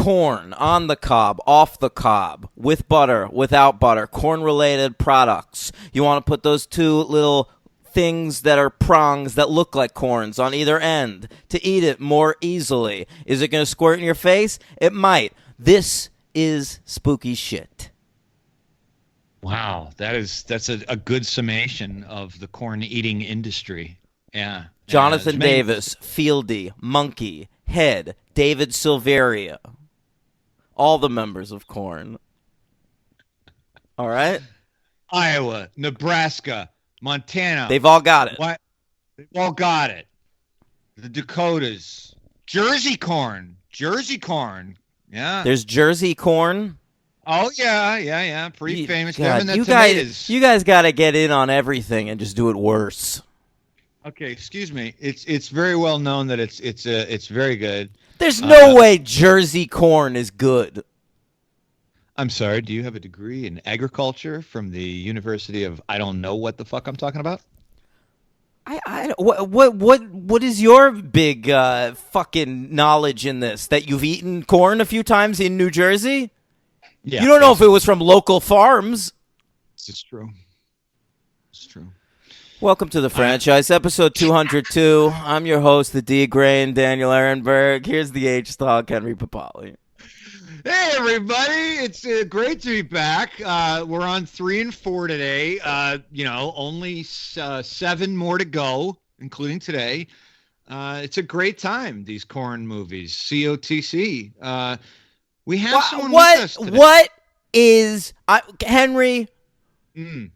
corn on the cob, off the cob, with butter, without butter, corn-related products. You want to put those two little things that are prongs that look like corns on either end to eat it more easily. Is it going to squirt in your face? It might. This is spooky shit. Wow, that's a good summation of the corn eating industry. Yeah. Jonathan Davis, Fieldy, Monkey, Head, David Silveria. All the members of Korn. All right? Iowa, Nebraska, Montana. They've all got it. What? They've all got it. The Dakotas. Jersey corn. Yeah. There's Jersey corn. Oh, yeah. Pretty famous. God, you guys got to get in on everything and just do it worse. Okay, excuse me. It's very well known that it's very good. There's no way Jersey corn is good. I'm sorry. Do you have a degree in agriculture from the University of I don't know what the fuck I'm talking about? What is your big fucking knowledge in this? That you've eaten corn a few times in New Jersey? Yeah. You don't know if it was from local farms. It's true. It's true. Welcome to the franchise, episode 202. I'm your host, the D Grain, Daniel Ehrenberg. Here's the H-Stock, Henry Papali. Hey, everybody. It's great to be back. We're on 3 and 4 today. Only 7 more to go, including today. It's a great time, these corn movies. COTC. We have someone with us today. What is... Henry... Mm.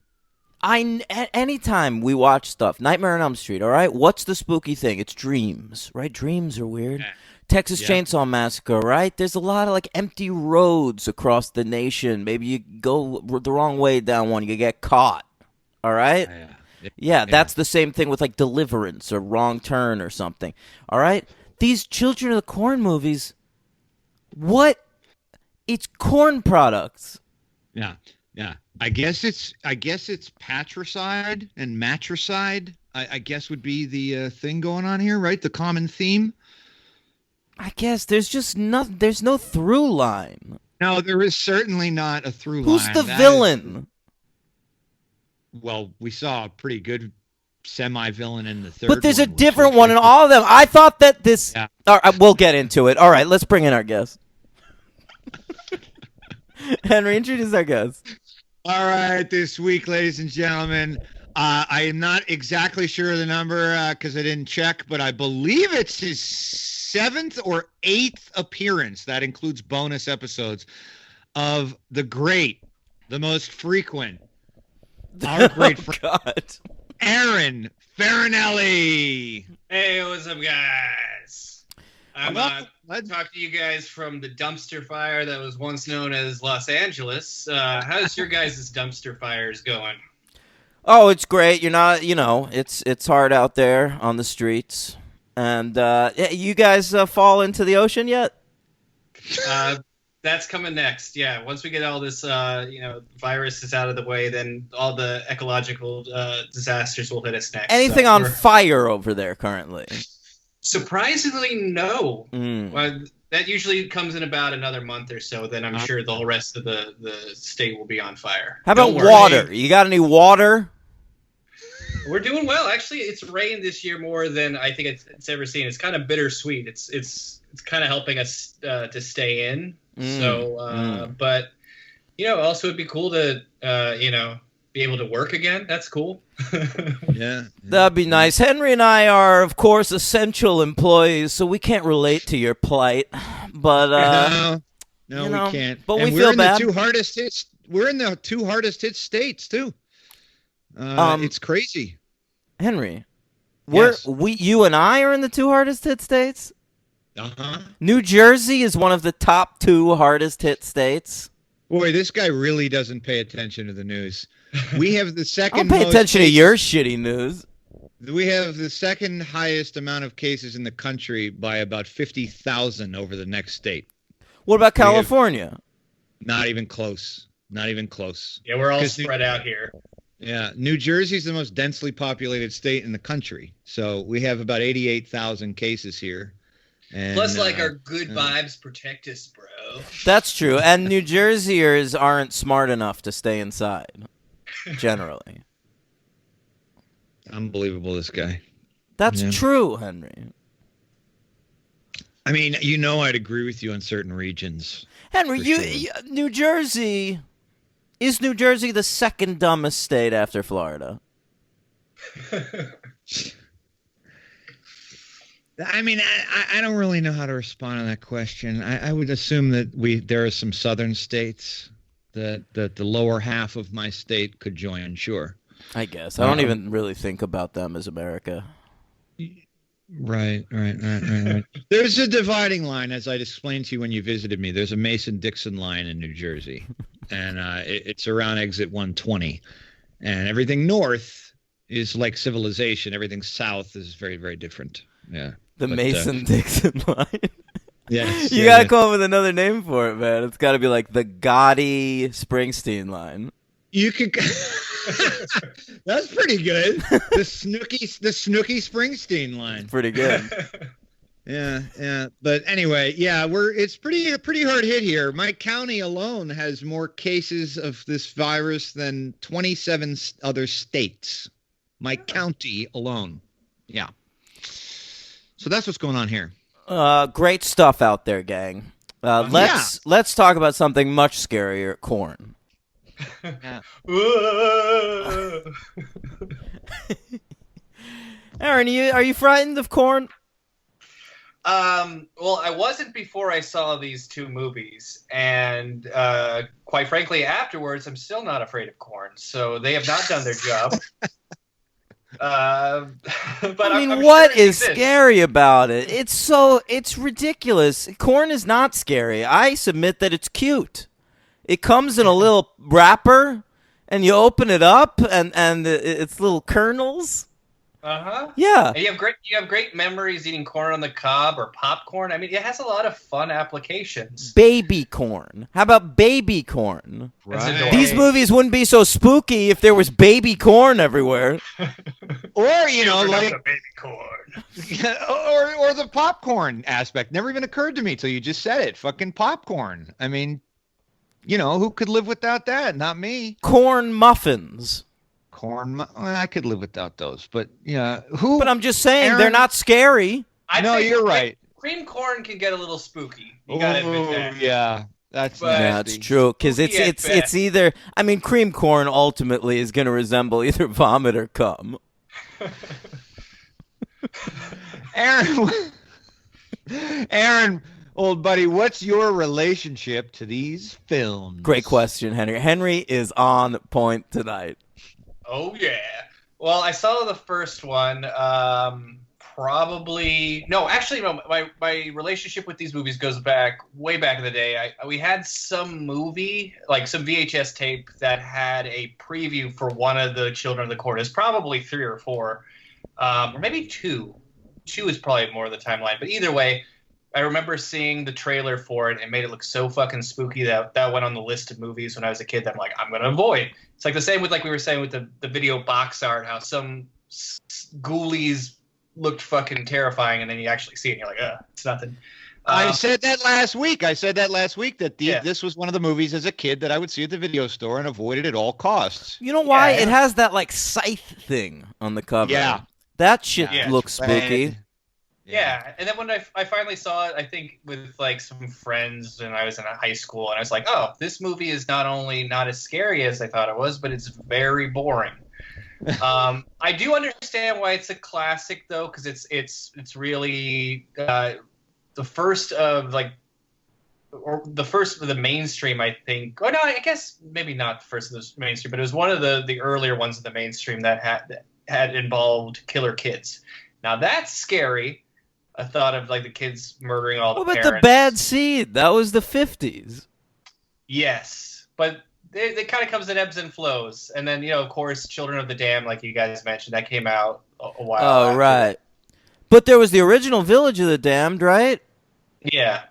Anytime we watch stuff, Nightmare on Elm Street, all right? What's the spooky thing? It's dreams, right? Dreams are weird. Yeah. Texas Chainsaw Massacre, right? There's a lot of empty roads across the nation. Maybe you go the wrong way down one, you get caught. All right? Yeah, that's the same thing with Deliverance or Wrong Turn or something. All right? These Children of the Corn movies, what? It's corn products. Yeah. I guess it's patricide and matricide. I guess would be the thing going on here, right? The common theme. I guess there's just there's no through line. No, there is certainly not a through line. Who's the villain? Well, we saw a pretty good semi-villain in the third. But there's a different one in all of them. I thought that this. Yeah. All right, we'll get into it. All right, let's bring in our guest. Henry, introduce our guest. All right, this week, ladies and gentlemen, I am not exactly sure of the number because I didn't check, but I believe it's his 7th or 8th appearance. That includes bonus episodes of the most frequent, our great friend, God. Aaron Farinelli. Hey, what's up, guys? I'm talk to you guys from the dumpster fire that was once known as Los Angeles. How's your guys' dumpster fires going? Oh, it's great. You're not, it's hard out there on the streets. And you guys fall into the ocean yet? That's coming next. Yeah, once we get all this, virus is out of the way, then all the ecological disasters will hit us next. Anything on fire over there currently? Surprisingly, no. That usually comes in about another month or so. Then I'm sure the whole rest of the state will be on fire. How about water? You got any water? We're doing well. Actually, it's rained this year more than I think it's ever seen. It's kind of bittersweet. It's kind of helping us to stay in. But also it'd be cool to be able to work again. That's cool. Yeah. That'd be nice. Henry and I are, of course, essential employees, so we can't relate to your plight. But no, we can't. But we feel bad. We're in the 2 hardest hit states too. It's crazy. Henry, yes. you and I are in the 2 hardest hit states. Uh-huh. New Jersey is one of the top 2 hardest hit states. Boy, this guy really doesn't pay attention to the news. We have the second. I don't pay attention to your shitty news. We have the second highest amount of cases in the country by about 50,000 over the next state. What about California? Not even close. Yeah, we're all spread out here. Yeah, New Jersey's the most densely populated state in the country. So we have about 88,000 cases here. And, plus, our good vibes protect us, bro. That's true. And New Jerseyers aren't smart enough to stay inside, generally. Unbelievable, this guy. That's true, Henry. I mean, I'd agree with you on certain regions. Henry, New Jersey... Is New Jersey the second dumbest state after Florida? I mean, I don't really know how to respond to that question. I would assume that there are some southern states that the lower half of my state could join, sure. I guess. I don't even really think about them as America. Right. There's a dividing line, as I'd explained to you when you visited me. There's a Mason-Dixon line in New Jersey, and it's around exit 120. And everything north is like civilization. Everything south is very, very different. Yeah. The Mason-Dixon line. Yes. You gotta come up with another name for it, man. It's gotta be like the Gotti-Springsteen line. You could. That's pretty good. The Snooky Springsteen line. Pretty good. Yeah. But anyway, it's pretty hard hit here. My county alone has more cases of this virus than 27 other states. My county alone. Yeah. So that's what's going on here. Great stuff out there, gang. Let's talk about something much scarier. Corn. Yeah. Aaron, are you frightened of corn? Well, I wasn't before I saw these two movies, and quite frankly, afterwards, I'm still not afraid of corn. So they have not done their job. But I mean, I'm what sure is scary about it? It's ridiculous. Corn is not scary. I submit that it's cute. It comes in a little wrapper, and you open it up, and it's little kernels. Yeah. And you have great memories eating corn on the cob or popcorn. I mean, it has a lot of fun applications. Baby corn. How about baby corn? Right. These movies wouldn't be so spooky if there was baby corn everywhere. Or like the baby corn. or the popcorn aspect never even occurred to me till you just said it. Fucking popcorn. I mean, who could live without that? Not me. Corn muffins. I could live without those, but who? But I'm just saying, Aaron, they're not scary. I know you're right. Cream corn can get a little spooky. You gotta admit that. Yeah, that's true. Because it's either. I mean, cream corn ultimately is going to resemble either vomit or cum. Aaron, old buddy, what's your relationship to these films? Great question, Henry. Henry is on point tonight. Oh, yeah. Well, I saw the first one. Actually, my relationship with these movies goes way back in the day. We had some movie, like some VHS tape that had a preview for one of the Children of the Corn. It's probably 3 or 4, or maybe 2. 2 is probably more of the timeline. But either way, I remember seeing the trailer for it and made it look so fucking spooky that went on the list of movies when I was a kid that I'm like, I'm going to avoid. It's like the same with, like we were saying with the video box art, how some ghoulies looked fucking terrifying, and then you actually see it and you're like, it's nothing. I said that last week. That this was one of the movies as a kid that I would see at the video store and avoided at all costs. You know why? Yeah. It has that like scythe thing on the cover. Yeah. That shit looks spooky. Yeah, and then when I finally saw it, I think with like some friends, and I was in high school, and I was like, oh, this movie is not only not as scary as I thought it was, but it's very boring. I do understand why it's a classic though, because it's really the first of like, or the first of the mainstream, I think. Oh no, I guess maybe not the first of the mainstream, but it was one of the earlier ones of the mainstream that had involved killer kids. Now that's scary. I thought of like the kids murdering all the parents. What about The Bad Seed? That was the 50s. Yes, but it kind of comes in ebbs and flows. And then, of course, Children of the Dam, like you guys mentioned, that came out a while after. Oh, right. But there was the original Village of the Damned, right? Yeah.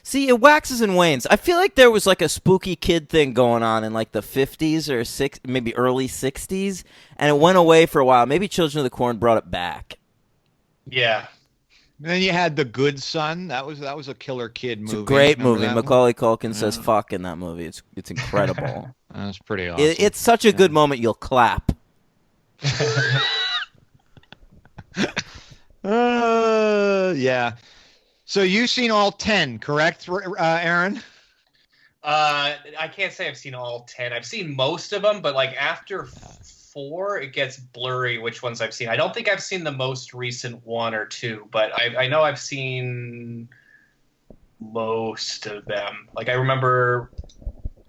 See, it waxes and wanes. I feel like there was like a spooky kid thing going on in like the 50s or maybe early 60s, and it went away for a while. Maybe Children of the Corn brought it back. Yeah. And then you had The Good Son. That was a killer kid movie. It's a great Remember movie. that one? Macaulay Culkin says "fuck" in that movie. It's incredible. That was pretty awesome. It's such a good moment. You'll clap. Yeah. So you've seen all 10, correct, Aaron? I can't say I've seen all 10. I've seen most of them, but like after 4, it gets blurry which ones I've seen. I don't think I've seen the most recent 1 or 2, but I know I've seen most of them. Like I remember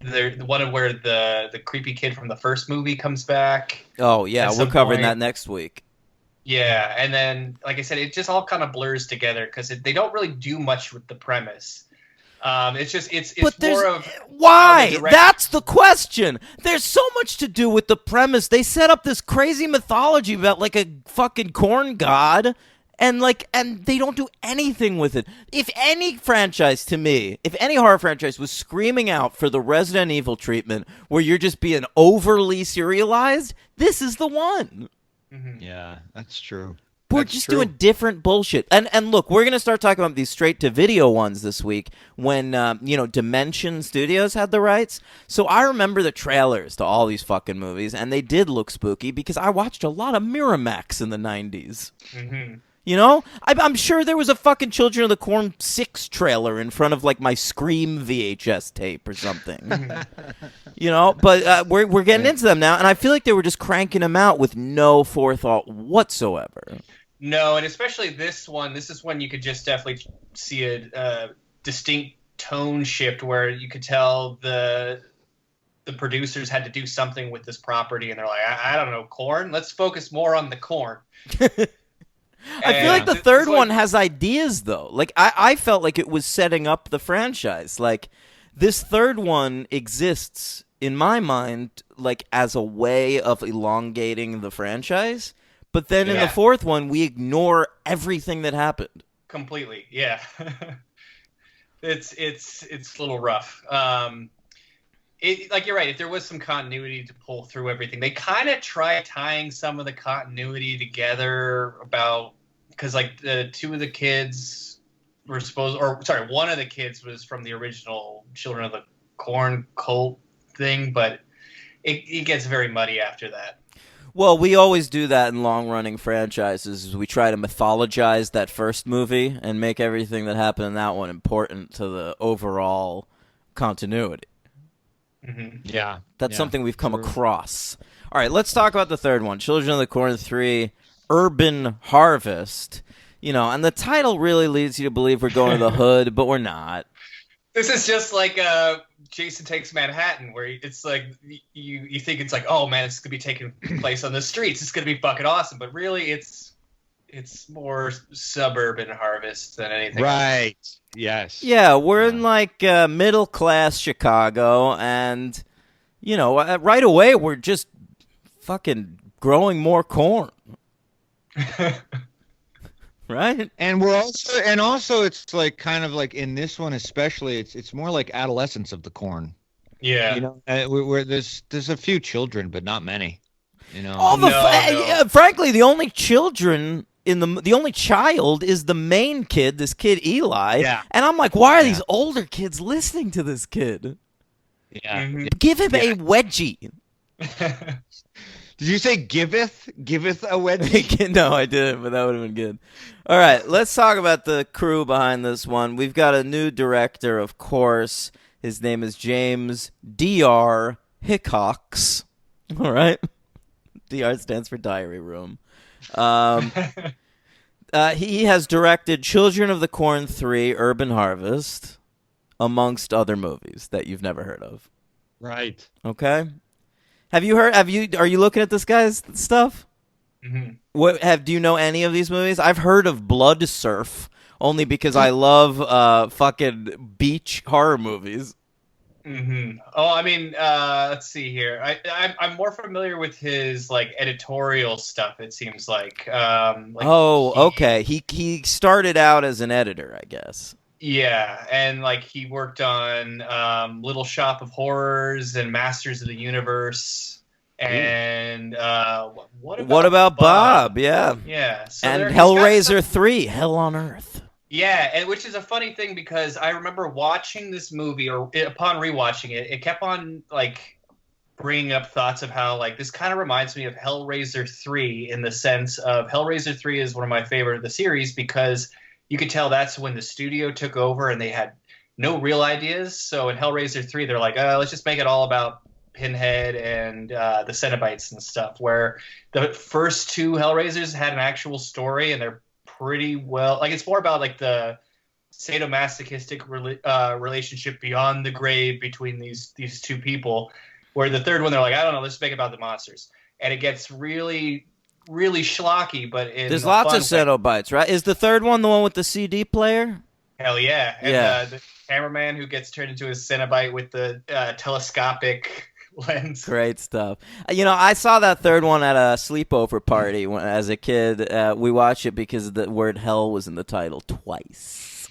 the one where the creepy kid from the first movie comes back. Oh yeah, At we're some covering point. that next week. Yeah, and then like I said, it just all kind of blurs together because they don't really do much with the premise. It's just it's But there's more of why? how the direct- That's the question. There's so much to do with the premise. They set up this crazy mythology about like a fucking corn god, and they don't do anything with it. If any franchise, to me, if any horror franchise was screaming out for the Resident Evil treatment, where you're just being overly serialized, this is the one. Mhm. Yeah, that's true. We're That's just true. doing different bullshit. And look, we're gonna start talking about these straight to video ones this week when Dimension Studios had the rights. So I remember the trailers to all these fucking movies, and they did look spooky because I watched a lot of Miramax in the '90s. Mhm. You know, I'm sure there was a fucking Children of the Corn 6 trailer in front of like my Scream VHS tape or something. But we're getting into them now, and I feel like they were just cranking them out with no forethought whatsoever. No, and especially this one. This is when you could just definitely see a distinct tone shift where you could tell the producers had to do something with this property, and they're like, I don't know, corn. Let's focus more on the corn. I feel like And the it's third like- one has ideas, though. Like, I felt like it was setting up the franchise. Like, this third one exists, in my mind, like, as a way of elongating the franchise. But then in the Yeah. fourth one, we ignore everything that happened. completely. Yeah, it's a little rough. Like you're right. If there was some continuity to pull through everything, they kind of try tying some of the continuity together because like the two of the kids were one of the kids was from the original Children of the Corn cult thing, but it gets very muddy after that. Well, we always do that in long-running franchises. Is we try to mythologize that first movie and make everything that happened in that one important to the overall continuity. Mm-hmm. Yeah. That's something we've come true. across. All right, let's talk about the third one, Children of the Corn 3, Urban Harvest. And the title really leads you to believe we're going to the hood, but we're not. This is just like Jason Takes Manhattan, where it's like you think it's like, oh man, it's gonna be taking place on the streets. It's gonna be fucking awesome, but really, it's more suburban Harvest than anything. Right. Yes. Yeah, we're in like middle-class Chicago, and, right away we're just fucking growing more corn. Right? And we're also it's like kind of like in this one especially it's more like adolescence of the corn. Yeah. Where there's a few children but not many. All the No. frankly, the only children the only child is the main kid, this kid Eli. Yeah. And I'm like, why are these older kids listening to this kid? Yeah. Mhm. Give him a wedgie. Did you say giveth a wedgie? No, I didn't, but that would have been good. All right, let's talk about the crew behind this one. We've got a new director, of course. His name is James D.R. Hickox. All right? DR stands for Diary Room. He has directed Children of the Corn 3, Urban Harvest, amongst other movies that you've never heard of. Right. Okay? Are you looking at this guy's stuff? Mhm. Do you know any of these movies? I've heard of Blood Surf only because I love fucking beach horror movies. Mm-hmm. Oh, I mean, let's see here. I'm more familiar with his like editorial stuff. It seems like. Okay. He started out as an editor, I guess. Yeah, and like he worked on Little Shop of Horrors and Masters of the Universe. And what about Bob? Yeah. Yeah. So and Hellraiser 3, Hell on Earth. Yeah, and which is a funny thing because I remember watching this movie, or upon rewatching it, it kept on like bringing up thoughts of how like this kind of reminds me of Hellraiser 3 in the sense of Hellraiser 3 is one of my favorite of the series because you could tell that's when the studio took over and they had no real ideas. So in Hellraiser 3, they're like, let's just make it all about Pinhead and the Cenobites and stuff, where the first two Hellraisers had an actual story and they're pretty well, like it's more about like the sadomasochistic relationship beyond the grave between these two people, where the third one they're like, I don't know, let's make it about the monsters, and it gets really schlocky, but there's lots of Cenobites, right? Is the third one the one with the CD player? Hell yeah. And yeah. The cameraman who gets turned into a Cenobite with the telescopic lens. Great stuff. I saw that third one at a sleepover party as a kid. We watched it because the word hell was in the title twice.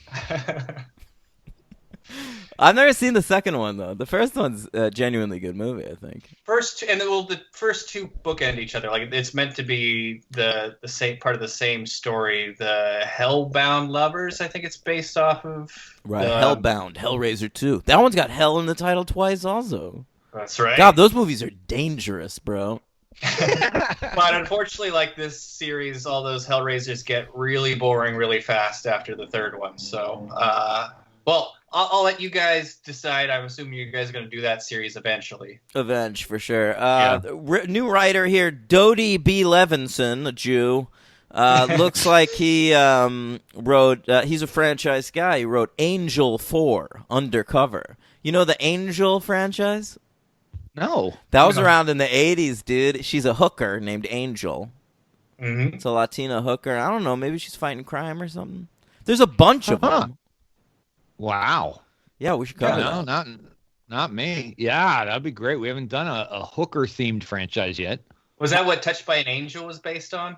I've never seen the second one, though. The first one's a genuinely good movie, I think. The first two bookend each other. Like, it's meant to be the same part of the same story. The Hellbound Lovers, I think it's based off of. Right, Hellbound, Hellraiser 2. That one's got hell in the title twice, also. That's right. God, those movies are dangerous, bro. But unfortunately, like this series, all those Hellraisers get really boring really fast after the third one. So, well, I'll let you guys decide. I'm assuming you guys are going to do that series eventually. For sure. New writer here, Dodie B. Levinson, a Jew. Looks like he wrote, he's a franchise guy. He wrote Angel 4, Undercover. You know the Angel franchise? No. That was around in the 80s, dude. She's a hooker named Angel. Mm-hmm. It's a Latina hooker. I don't know. Maybe she's fighting crime or something. There's a bunch of them. Wow. Yeah, we should cover that. No, not me. Yeah, that'd be great. We haven't done a hooker-themed franchise yet. Was that what Touched by an Angel was based on?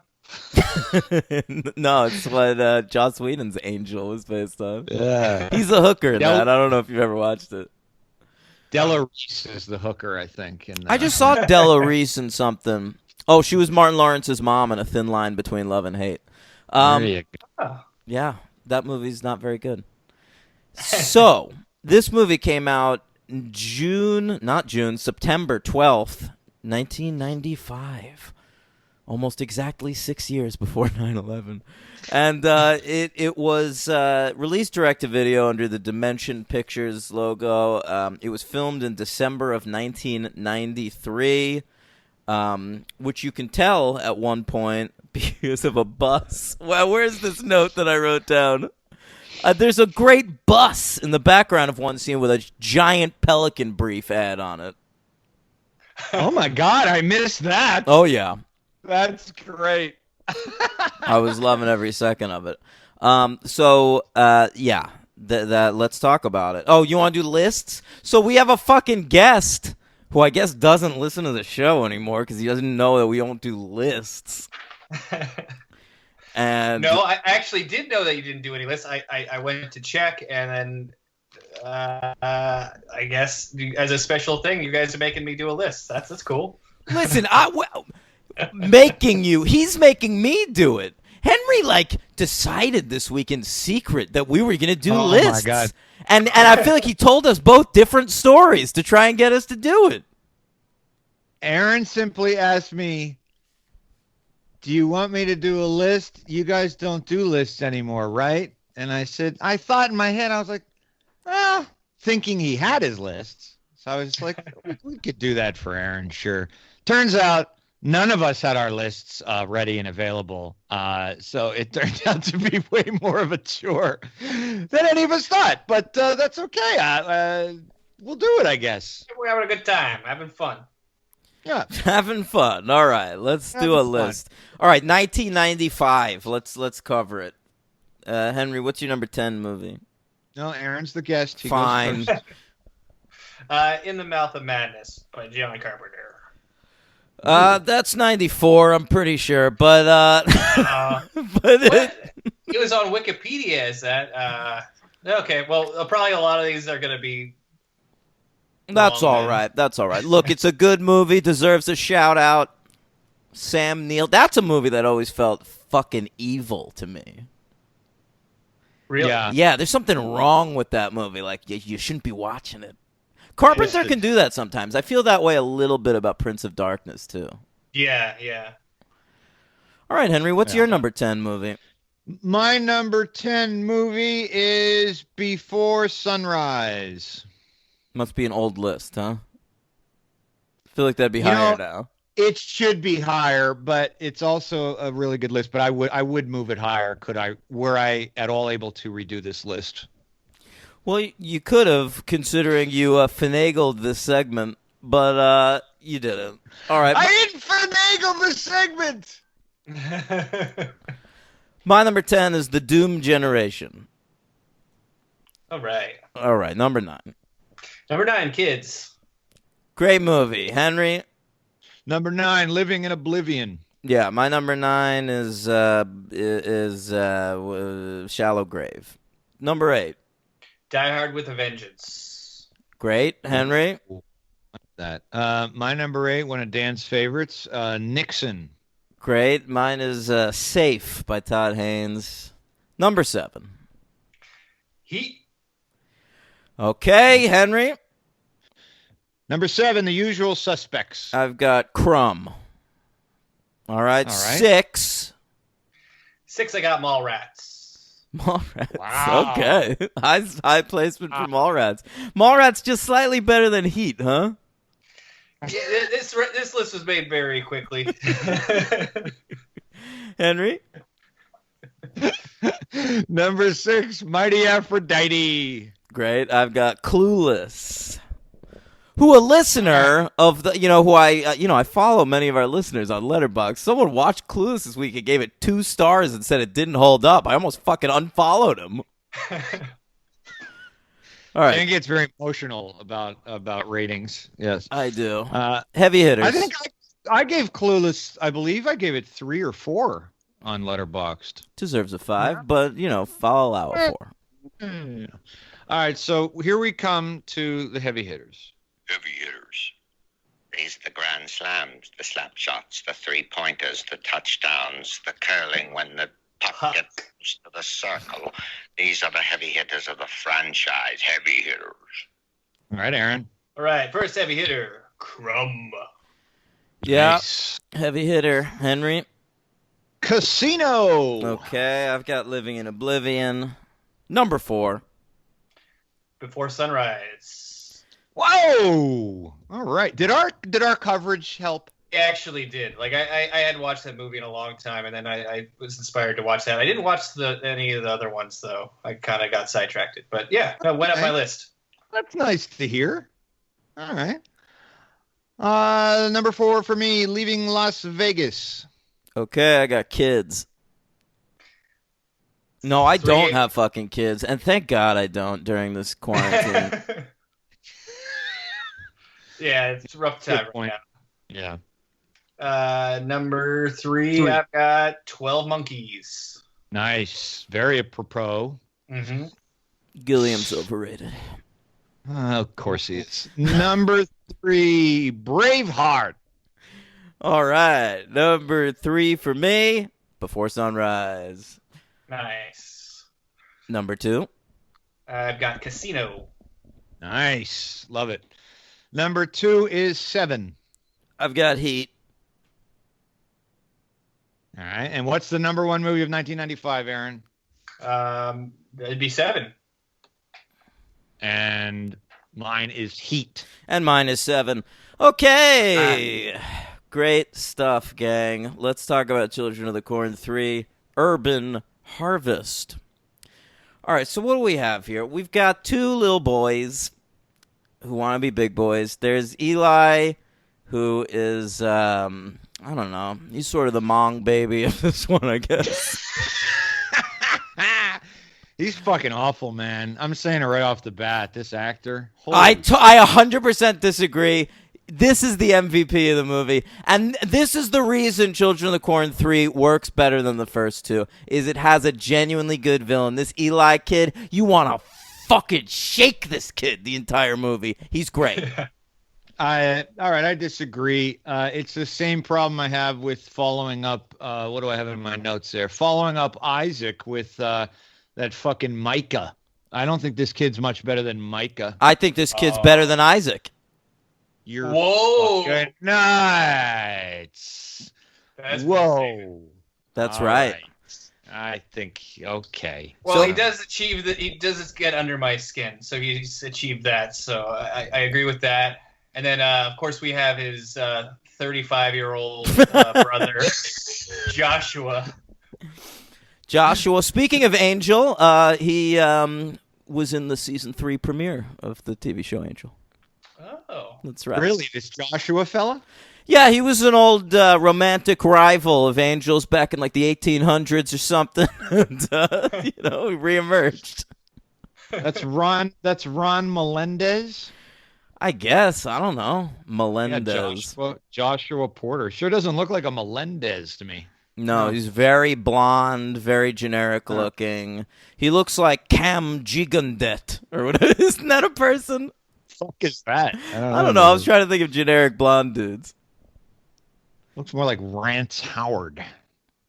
No, it's what Joss Whedon's Angel was based on. Yeah. He's a hooker in that. I don't know if you've ever watched it. Della Reese is the hooker, I think. I just saw Della Reese in something. Oh, she was Martin Lawrence's mom in A Thin Line Between Love and Hate. Yeah, that movie's not very good. So, this movie came out September 12th, 1995. Almost exactly 6 years before 9/11. And it was released direct-to-video under the Dimension Pictures logo. It was filmed in December of 1993, which you can tell at one point because of a bus. Well, where's this note that I wrote down? There's a great bus in the background of one scene with a giant Pelican Brief ad on it. Oh, my God, I missed that. Oh, yeah. That's great. I was loving every second of it. Let's talk about it. Oh, you want to do lists? So we have a fucking guest who I guess doesn't listen to the show anymore because he doesn't know that we don't do lists. And no, I actually did know that you didn't do any lists. I went to check, and then I guess as a special thing, you guys are making me do a list. That's cool. Listen, he's making me do it. Henry decided this week in secret that we were going to do lists. Oh my God. And I feel like he told us both different stories to try and get us to do it. Aaron simply asked me, do you want me to do a list? You guys don't do lists anymore, right? And I said, I thought in my head, I was like, thinking he had his lists. So I was like, we could do that for Aaron, sure. Turns out none of us had our lists ready and available. So it turned out to be way more of a chore than any of us thought. But that's okay. We'll do it, I guess. We're having a good time, having fun. Yeah. Having fun. All right, let's do a list. All right, 1995. Let's cover it. Henry, what's your number 10 movie? No, Aaron's the guest. He Fine. goes first. In the Mouth of Madness by John Carpenter. That's 94, I'm pretty sure, but it was on Wikipedia. Is that okay? Well, probably a lot of these are going to be That's all right. That's all right. Look, it's a good movie. Deserves a shout out. Sam Neill. That's a movie that always felt fucking evil to me. Really? Yeah, there's something wrong with that movie. Like, you shouldn't be watching it. Carpenter can do that sometimes. I feel that way a little bit about Prince of Darkness, too. Yeah. All right, Henry, what's your number 10 movie? My number 10 movie is Before Sunrise. Must be an old list, huh? I feel like that'd be higher now. It should be higher, but it's also a really good list. But I would move it higher. Were I at all able to redo this list? Well, you could have, considering you finagled this segment, but you didn't. All right. I didn't finagle the segment. My number 10 is The Doom Generation. All right. All right, number 9. Number 9, Kids. Great movie. Henry? Number 9, Living in Oblivion. Yeah, my number 9 is Shallow Grave. Number 8. Die Hard with a Vengeance. Great. Henry? That. My number 8, one of Dan's favorites, Nixon. Great. Mine is Safe by Todd Haynes. Number 7. Heat. Okay, Henry? Number 7, The Usual Suspects. I've got Crumb. All right. 6. 6, I got Mallrats. Mallrats. Wow. Okay. High placement for Mallrats. Mallrats just slightly better than Heat, huh? Yeah, this list was made very quickly. Henry? Number 6, Mighty Aphrodite. Great. I've got Clueless. Who a listener of the, who I follow many of our listeners on Letterboxd. Someone watched Clueless this week and gave it 2 stars and said it didn't hold up. I almost fucking unfollowed him. All right. Dan gets very emotional about ratings. Yes, I do. Heavy hitters. I think I gave Clueless. I believe I gave it 3 or 4 on Letterboxd. Deserves a 5, but foul out 4. All right, so here we come to the heavy hitters. Heavy hitters. These are the grand slams, the slap shots, the 3-pointers, the touchdowns, the curling when the puck gets to the circle. These are the heavy hitters of the franchise. Heavy hitters. All right, Aaron. All right, first heavy hitter, Crumb. Yeah, Nice. Heavy hitter. Henry? Casino. Okay, I've got Living in Oblivion. Number 4. Before Sunrise. Whoa! All right. Did our coverage help? It actually did. Like I hadn't watched that movie in a long time, and then I was inspired to watch that. I didn't watch any of the other ones though. I kind of got sidetracked. But yeah, that went up my list. That's nice to hear. All right. Number 4 for me, Leaving Las Vegas. Okay, I got kids. No, I don't have fucking kids, and thank God I don't during this quarantine. Yeah, it's a rough time right now. Yeah. Number 3, I've got 12 Monkeys. Nice. Very apropos. Mm-hmm. Gilliam's overrated. Of course he is. Number 3, Braveheart. All right. Number 3 for me, Before Sunrise. Nice. Number 2. I've got Casino. Nice. Love it. Number 2 is 7. I've got Heat. All right. And what's the number 1 movie of 1995, Aaron? It'd be 7. And mine is Heat. And mine is 7. Okay. Great stuff, gang. Let's talk about Children of the Corn 3, Urban Harvest. All right, so what do we have here? We've got 2 little boys who want to be big boys. There's Eli, who is, I don't know, he's sort of the Mong baby of this one, I guess. He's fucking awful, man. I'm saying it right off the bat. This actor. I 100% disagree. This is the MVP of the movie, and this is the reason Children of the Corn 3 works better than the first 2, is it has a genuinely good villain. This Eli kid, you want to fucking shake this kid the entire movie. He's great. All right, I disagree. It's the same problem I have with following up. What do I have in my notes there? Following up Isaac with that fucking Micah. I don't think this kid's much better than Micah. I think this kid's better than Isaac. You're Whoa. fucking nuts. That's Whoa. crazy. That's All right. I think okay. Well, So- he does achieve that. He does get under my skin, so he's achieved that. So I agree with that. And then, of course, we have his 35-year-old brother, Joshua. Joshua, speaking of Angel, he was in the season 3 premiere of the TV show Angel. Oh. That's right. Really, this Joshua fella? Yeah, he was an old romantic rival of Angel's back in like the 1800s or something. And, he reemerged. That's Ron Melendez. I guess. I don't know. Yeah, Melendez. Joshua Porter. Sure doesn't look like a Melendez to me. No, he's very blonde, very generic looking. He looks like Cam Gigandet. Or what? Isn't that a person? Fuck is that? I don't know. I was trying to think of generic blonde dudes. Looks more like Rance Howard.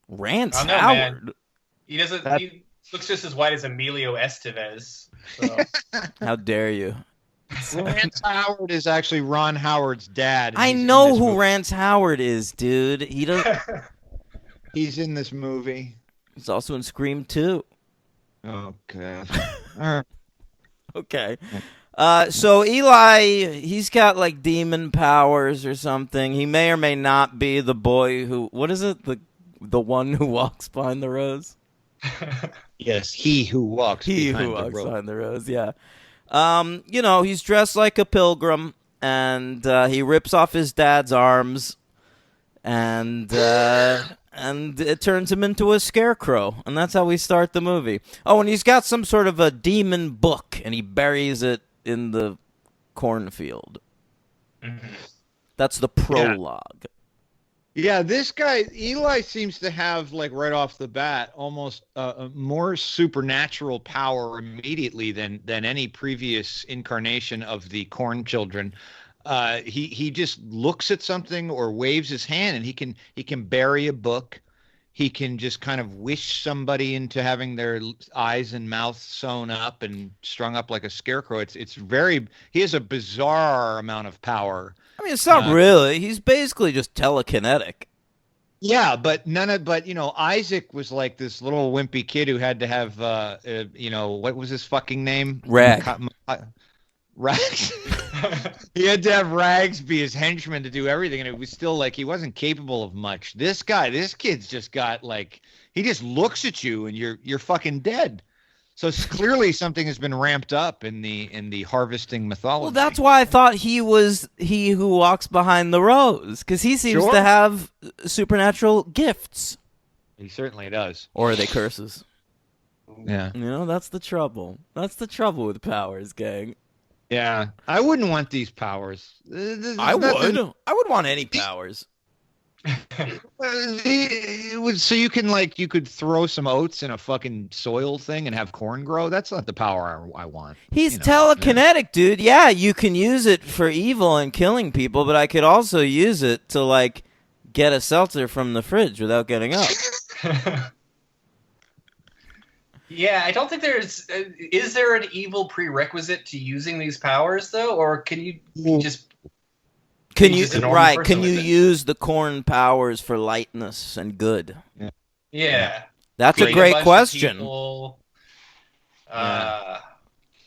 Rance I don't know, Howard. man. He doesn't. He looks just as white as Emilio Estevez. So. How dare you? Rance Howard is actually Ron Howard's dad. I know who Rance Howard is, dude. He does. He's in this movie. He's also in Scream 2. Okay. All right. Okay. So Eli, he's got like demon powers or something. He may or may not be the boy who. What is it? The one who walks behind the rose. Yes, he who walks. Behind the rose. Yeah. He's dressed like a pilgrim, and he rips off his dad's arms, and it turns him into a scarecrow, and that's how we start the movie. Oh, and he's got some sort of a demon book, and he buries it in the cornfield. Mm-hmm. That's the prologue. Yeah, this guy Eli seems to have, like, right off the bat, almost more supernatural power immediately than any previous incarnation of the Corn Children. He just looks at something or waves his hand, and he can bury a book. He can just kind of wish somebody into having their eyes and mouth sewn up and strung up like a scarecrow. He has a bizarre amount of power. I mean, it's not really. He's basically just telekinetic. Yeah, but Isaac was like this little wimpy kid who had to have, what was his fucking name? Rag. Rags. He had to have Rags be his henchman to do everything, and it was still like he wasn't capable of much. This kid's just got like, he just looks at you and you're fucking dead. So clearly something has been ramped up in the harvesting mythology. Well, that's why I thought he was he who walks behind the rose, because he seems to have supernatural gifts. He certainly does. Or are they curses? Yeah. That's the trouble. That's the trouble with powers, gang. Yeah. I wouldn't want these powers. I would want any powers. So you could throw some oats in a fucking soil thing and have corn grow. That's not the power I want. He's telekinetic, dude. Yeah, you can use it for evil and killing people, but I could also use it to like get a seltzer from the fridge without getting up. Yeah, I don't think there's. Is there an evil prerequisite to using these powers though, or can you just? Can you just a normal person Can you with it? use the corn powers for lightness and good? Yeah, That's a Like great bunch of question. people,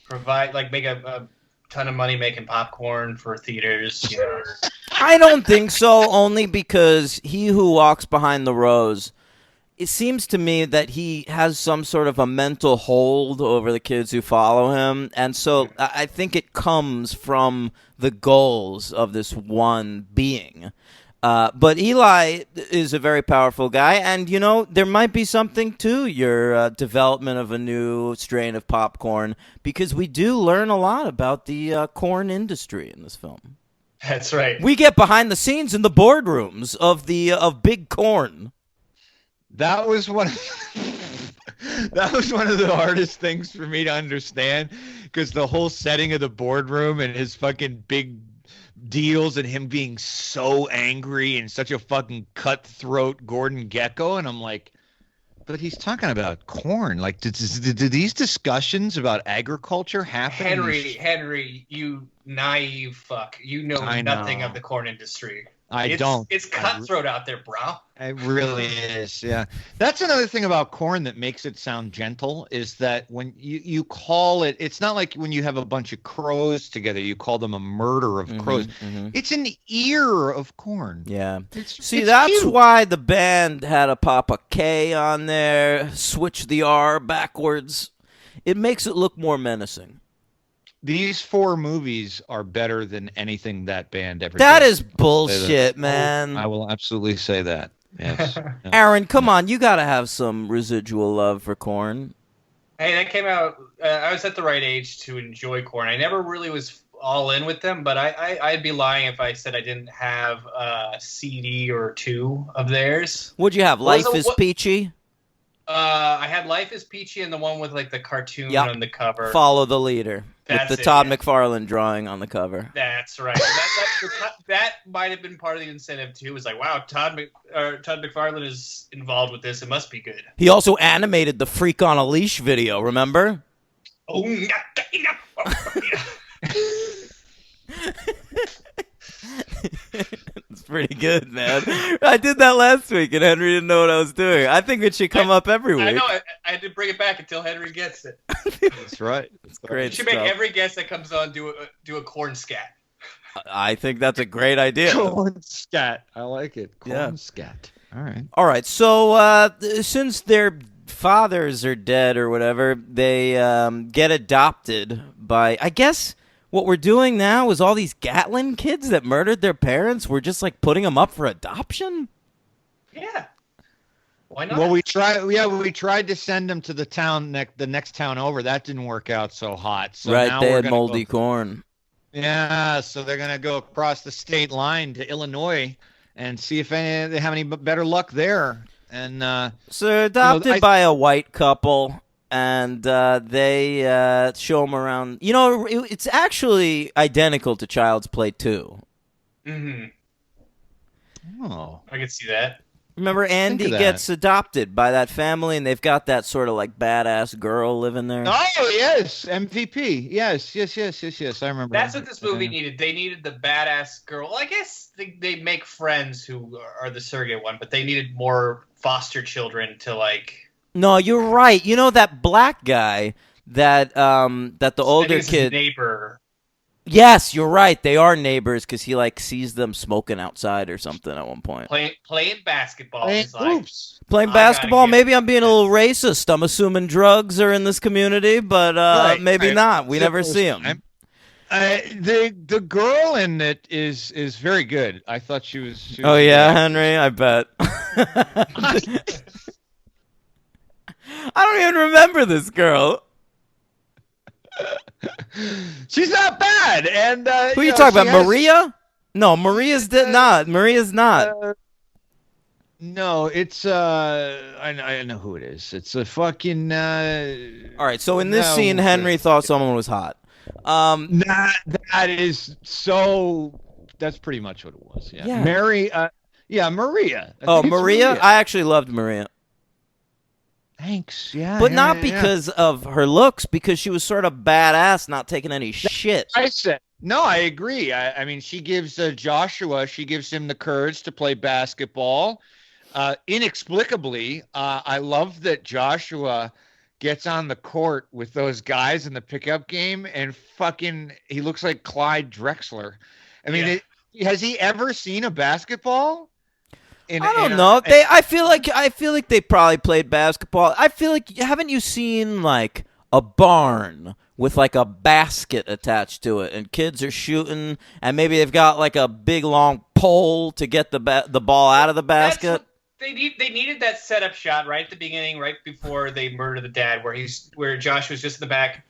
provide make a ton of money making popcorn for theaters. I don't think so, only because he who walks behind the rose, it seems to me that he has some sort of a mental hold over the kids who follow him, and so I think it comes from the goals of this one being. But Eli is a very powerful guy, and there might be something to your development of a new strain of popcorn, because we do learn a lot about the corn industry in this film. That's right. We get behind the scenes in the boardrooms of Big Corn. That was one of the hardest things for me to understand, because the whole setting of the boardroom and his fucking big deals and him being so angry and such a fucking cutthroat Gordon Gekko, and I'm like, but he's talking about corn. Like, did these discussions about agriculture happen? Henry, you naive fuck. You know nothing of the corn industry. It's cutthroat out there, bro. It really is, yeah. That's another thing about corn that makes it sound gentle is that when you call it, it's not like when you have a bunch of crows together, you call them a murder of crows. It's an ear of corn. Yeah. It's that's cute. why the band had to pop a K on there, switch the R backwards. It makes it look more menacing. These 4 movies are better than anything that band ever did. That is bullshit, man. I will absolutely say that. Yes. Aaron, come on. You got to have some residual love for corn. Hey, that came out. I was at the right age to enjoy corn. I never really was all in with them, but I'd be lying if I said I didn't have a CD or 2 of theirs. What'd you have? Life is Peachy? I had Life is Peachy and the one with like the cartoon on the cover. Follow the Leader. With the Todd McFarlane drawing on the cover. That's right. That might have been part of the incentive too. It was like, wow, Todd McFarlane is involved with this. It must be good. He also animated the Freak on a Leash video, remember? Oh, it's pretty good, man. I did that last week, and Henry didn't know what I was doing. I think it should come up every week. I know. I had to bring it back until Henry gets it. That's right. It's great. You should make every guest that comes on do a corn scat. I think that's a great idea. Corn scat. I like it. Corn scat. All right. All right. So since their fathers are dead or whatever, they get adopted by, I guess. What we're doing now is all these Gatlin kids that murdered their parents, we're just like putting them up for adoption? Yeah. Why not? Well, we tried to send them to the next town over. That didn't work out so hot. So right, now they had moldy corn. Yeah, so they're going to go across the state line to Illinois and see if they have any better luck there. And so they're adopted by a white couple. And they show them around. You know, it's actually identical to Child's Play 2. Mm-hmm. Oh. I can see that. Remember, Andy gets adopted by that family, and they've got that sort of like badass girl living there. Oh, yes. MVP. Yes. I remember. That's what this movie needed. They needed the badass girl. Well, I guess they make friends who are the surrogate one, but they needed more foster children to like... No, you're right. You know that black guy that the older kid neighbor. Yes, you're right. They are neighbors because he like sees them smoking outside or something at one point. Playing basketball. Playing basketball. Maybe I'm being a little racist. I'm assuming drugs are in this community, but maybe not. We never see them. The girl in it is very good. I thought she was oh yeah, Henry. I bet. I don't even remember this girl. She's not bad. And who are you talking about? Maria? No, Maria's not. Maria's not. No, it's I know who it is. It's a fucking. All right, so in this scene, Henry thought someone was hot. That is so. That's pretty much what it was. Yeah. Mary. Maria. Maria. I actually loved Maria. Thanks, yeah. But not because of her looks, because she was sort of badass, not taking any shit. I agree. I mean, she gives Joshua, she gives him the courage to play basketball. Inexplicably, I love that Joshua gets on the court with those guys in the pickup game and he looks like Clyde Drexler. I mean, has he ever seen a basketball? I don't know. I feel like they probably played basketball. I feel like, haven't you seen like a barn with like a basket attached to it, and kids are shooting, and maybe they've got like a big long pole to get the ball out of the basket? They needed that setup shot right at the beginning, right before they murder the dad, where Josh was just in the back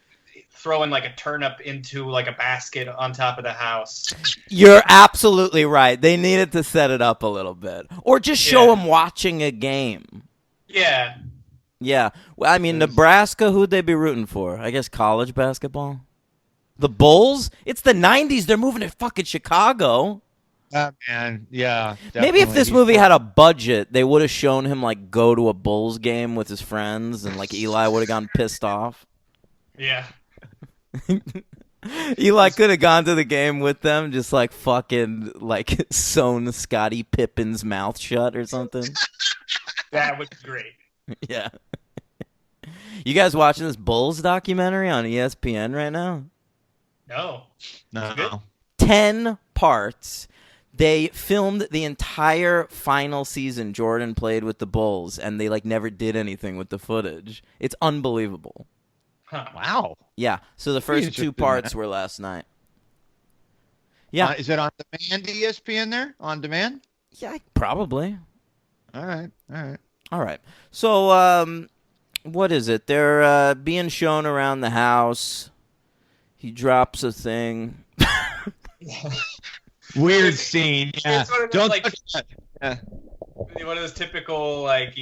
throwing like a turnip into like a basket on top of the house. You're absolutely right. They needed to set it up a little bit, or just show him watching a game. Yeah. Yeah. Well, I mean, Nebraska, who'd they be rooting for? I guess college basketball. The Bulls? It's the 90s. They're moving to fucking Chicago. Man, yeah. Maybe if definitely. this movie had a budget, they would have shown him like go to a Bulls game with his friends, and like Eli would have gotten pissed off. Yeah. Eli could have gone to the game with them, just like fucking like sewn Scottie Pippen's mouth shut or something. That would be great. Yeah. You guys watching this Bulls documentary on ESPN right now? No. No. 10 parts. They filmed the entire final season Jordan played with the Bulls, and they like never did anything with the footage. It's unbelievable. Huh. Wow. Yeah. So the first interested 2 in parts that. were last night. Yeah. Is it on demand, ESPN there? On demand? Yeah, probably. All right. All right. So, what is it? They're being shown around the house. He drops a thing. Weird scene. Yeah. It's one of those, Don't like, touch that. Yeah. one of those typical, like,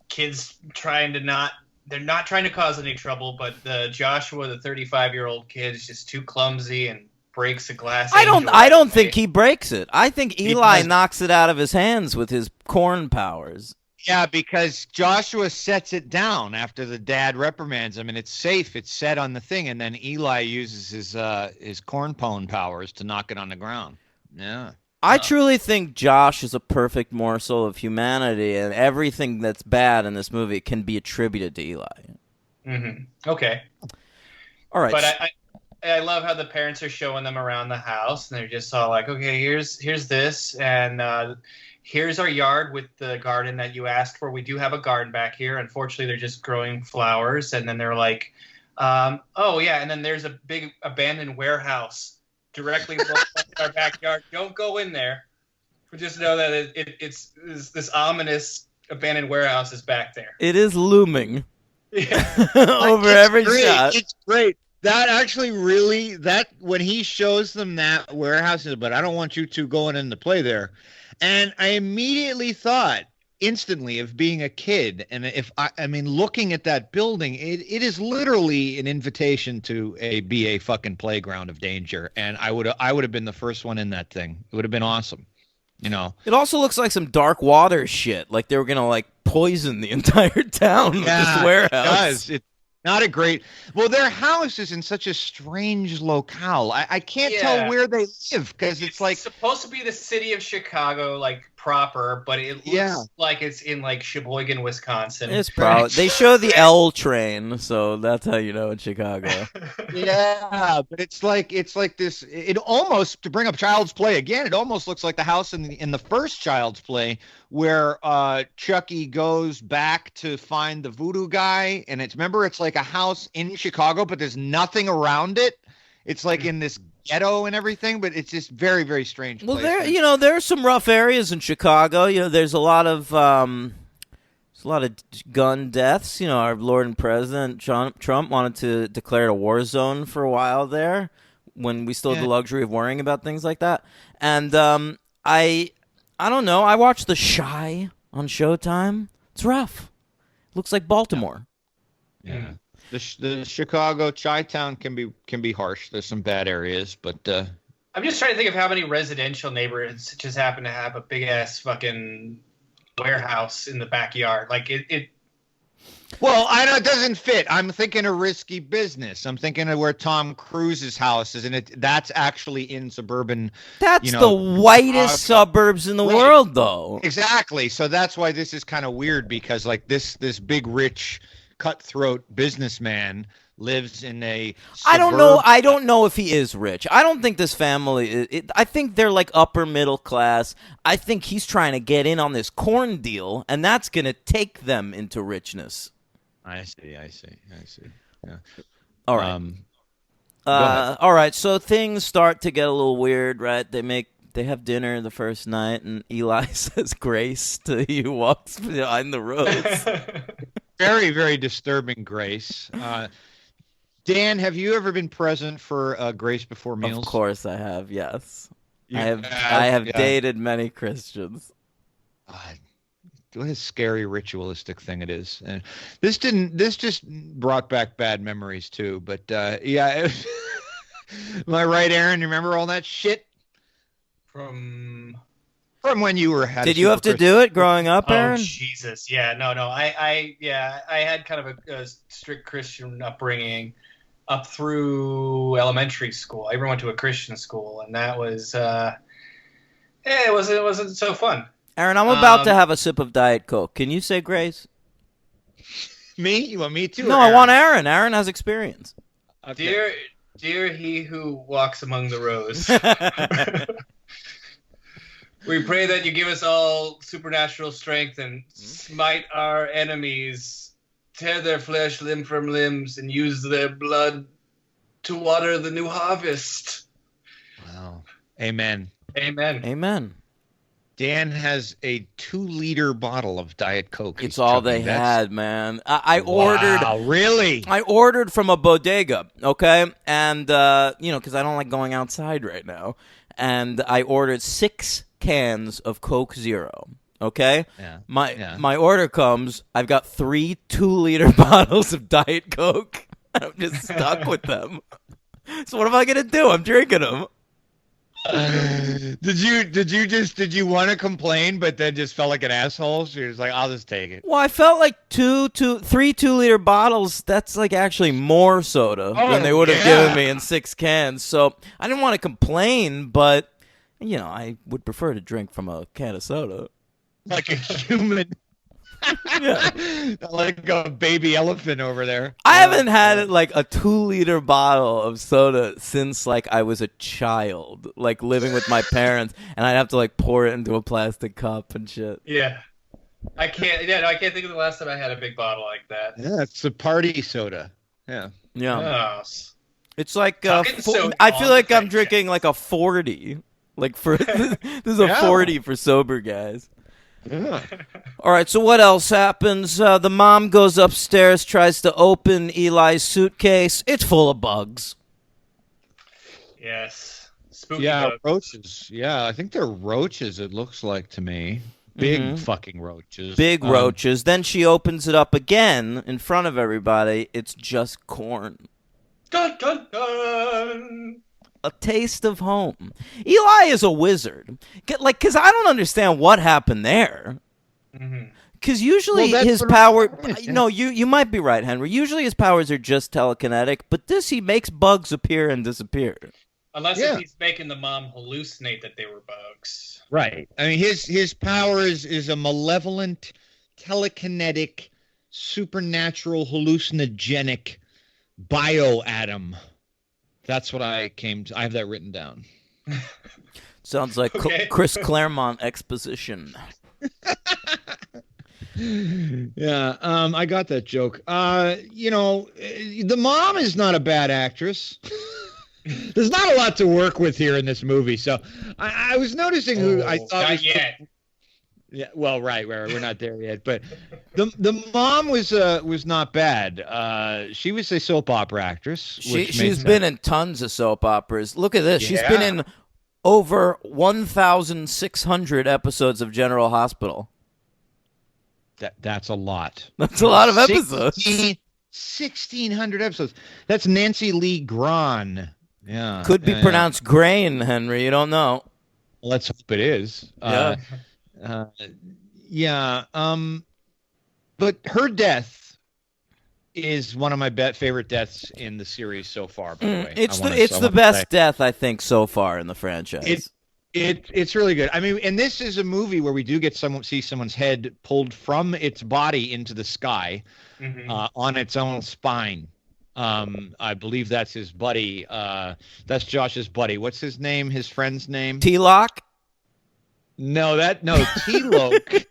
kids trying to not. They're not trying to cause any trouble, but Joshua, the 35-year-old kid, is just too clumsy and breaks a glass. I angel don't right think away. he breaks it. I think Eli knocks it out of his hands with his corn powers. Yeah, because Joshua sets it down after the dad reprimands him, and it's safe. It's set on the thing, and then Eli uses his corn pone powers to knock it on the ground. Yeah. I truly think Josh is a perfect morsel of humanity, and everything that's bad in this movie can be attributed to Eli. Mm-hmm. Okay. All right. But I love how the parents are showing them around the house, and they're just all like, okay, here's this, and here's our yard with the garden that you asked for. We do have a garden back here. Unfortunately, they're just growing flowers. And then they're like, oh, yeah, and then there's a big abandoned warehouse directly below our backyard. Don't go in there. But just know that it's this ominous abandoned warehouse is back there. It is looming Yeah. over It's every great. shot. It's great. That actually really when he shows them that warehouse, but I don't want you two going into play there. And I immediately thought instantly of being a kid. And if I mean, looking at that building, it is literally an invitation to be a fucking playground of danger. And I would have been the first one in that thing. It would have been awesome. It also looks like some Dark Water shit. Like they were gonna like poison the entire town with this warehouse. It does. It's not a great. Well, their house is in such a strange locale. I can't tell where they live because it's like supposed to be the city of Chicago, like proper, but it looks like it's in like Sheboygan, Wisconsin. It's probably they show the L train, so that's how you know it's Chicago. Yeah, but it's like this. It almost, to bring up Child's Play again, it almost looks like the house in the first Child's Play where Chucky goes back to find the voodoo guy, and it's like a house in Chicago, but there's nothing around it. It's like in this ghetto and everything, but it's just very, very strange. Well, place. there are some rough areas in Chicago. There's a lot of gun deaths. Our Lord and President Trump wanted to declare it a war zone for a while there, when we still had the luxury of worrying about things like that. And I don't know. I watched The Chi on Showtime. It's rough. Looks like Baltimore. Yeah. The Chicago Chi-town can be harsh. There's some bad areas, but I'm just trying to think of how many residential neighborhoods just happen to have a big ass fucking warehouse in the backyard. Like it. Well, I know it doesn't fit. I'm thinking a risky business. I'm thinking of where Tom Cruise's house is, and that's actually in suburban. That's the whitest suburbs in the world, though. Exactly. So that's why this is kind of weird, because like this big rich cutthroat businessman lives in a I don't know if he is rich. I don't think this family I think they're like upper middle class. I think he's trying to get in on this corn deal, and that's going to take them into richness. I see. Yeah. All right. All right, so things start to get a little weird, right? They have dinner the first night, and Eli says grace to he who walks behind the roads. Very, very disturbing grace. Dan, have you ever been present for grace before meals? Of course I have, yes. I have dated many Christians. what a scary ritualistic thing it is. And this just brought back bad memories too. But yeah, am I right, Aaron? You remember all that shit From when you were? Did you have to do it growing up, Aaron? Oh Jesus, yeah, no. I had kind of a strict Christian upbringing up through elementary school. I even went to a Christian school, and that was it wasn't so fun. Aaron, I'm about to have a sip of Diet Coke. Can you say grace? Me? You want me to? No, I want Aaron. Aaron has experience. Okay. Dear he who walks among the rows. We pray that you give us all supernatural strength and smite our enemies, tear their flesh limb from limbs, and use their blood to water the new harvest. Wow. Amen. Amen. Amen. Dan has a 2-liter bottle of Diet Coke. It's all they had, man. I ordered. Wow, really? I ordered from a bodega, okay? And, because I don't like going outside right now. And I ordered 6 cans of Coke Zero, okay? Yeah. My order comes. I've got 3 2-liter bottles of Diet Coke. I'm just stuck with them. So what am I going to do? I'm drinking them. Did you want to complain but then just felt like an asshole? So you're just like, I'll just take it. Well, I felt like 3 2-liter bottles, that's like actually more soda than they would have given me in 6 cans. So I didn't want to complain, but I would prefer to drink from a can of soda. Like a human. Yeah. Like a baby elephant over there. I haven't had like a 2-liter bottle of soda since like I was a child, like living with my parents, and I'd have to like pour it into a plastic cup and shit. Yeah. I can't think of the last time I had a big bottle like that. Yeah, it's a party soda. Yeah. Oh. It's like So I feel like I'm on drinking like a 40. Like for this is a 40 for sober guys. Yeah. All right, so what else happens? The mom goes upstairs, tries to open Eli's suitcase. It's full of bugs. Yes. Spooky Yeah, bugs. roaches. Yeah, I think they're roaches, it looks like to me. Big fucking roaches. Big roaches. Then she opens it up again in front of everybody. It's just corn. Dun, dun, dun. A taste of home. Eli is a wizard. Because I don't understand what happened there. Because usually his power... No, you might be right, Henry. Usually his powers are just telekinetic, but he makes bugs appear and disappear. Unless if he's making the mom hallucinate that they were bugs. Right. I mean, his power is a malevolent, telekinetic, supernatural, hallucinogenic bioatom. That's what I have that written down. Sounds like Chris Claremont exposition. Yeah, I got that joke. The mom is not a bad actress. There's not a lot to work with here in this movie, so I was noticing who I thought not was yet. Yeah, well, right, we're not there yet, but the mom was not bad. She was a soap opera actress. She's been in tons of soap operas. Look at this. She's been in over 1,600 episodes of General Hospital. That's a lot. That's a lot of episodes. 1,600 episodes. That's Nancy Lee Grahn. Yeah. Could be pronounced Grain, Henry. You don't know. Let's hope it is. Yeah. But her death is one of my favorite deaths in the series so far. By the way, it's the best death I think so far in the franchise. It's really good. I mean, and this is a movie where we do get see someone's head pulled from its body into the sky, on its own spine. I believe that's his buddy. That's Josh's buddy. What's his name? His friend's name? T-Lock? No, T-Loke.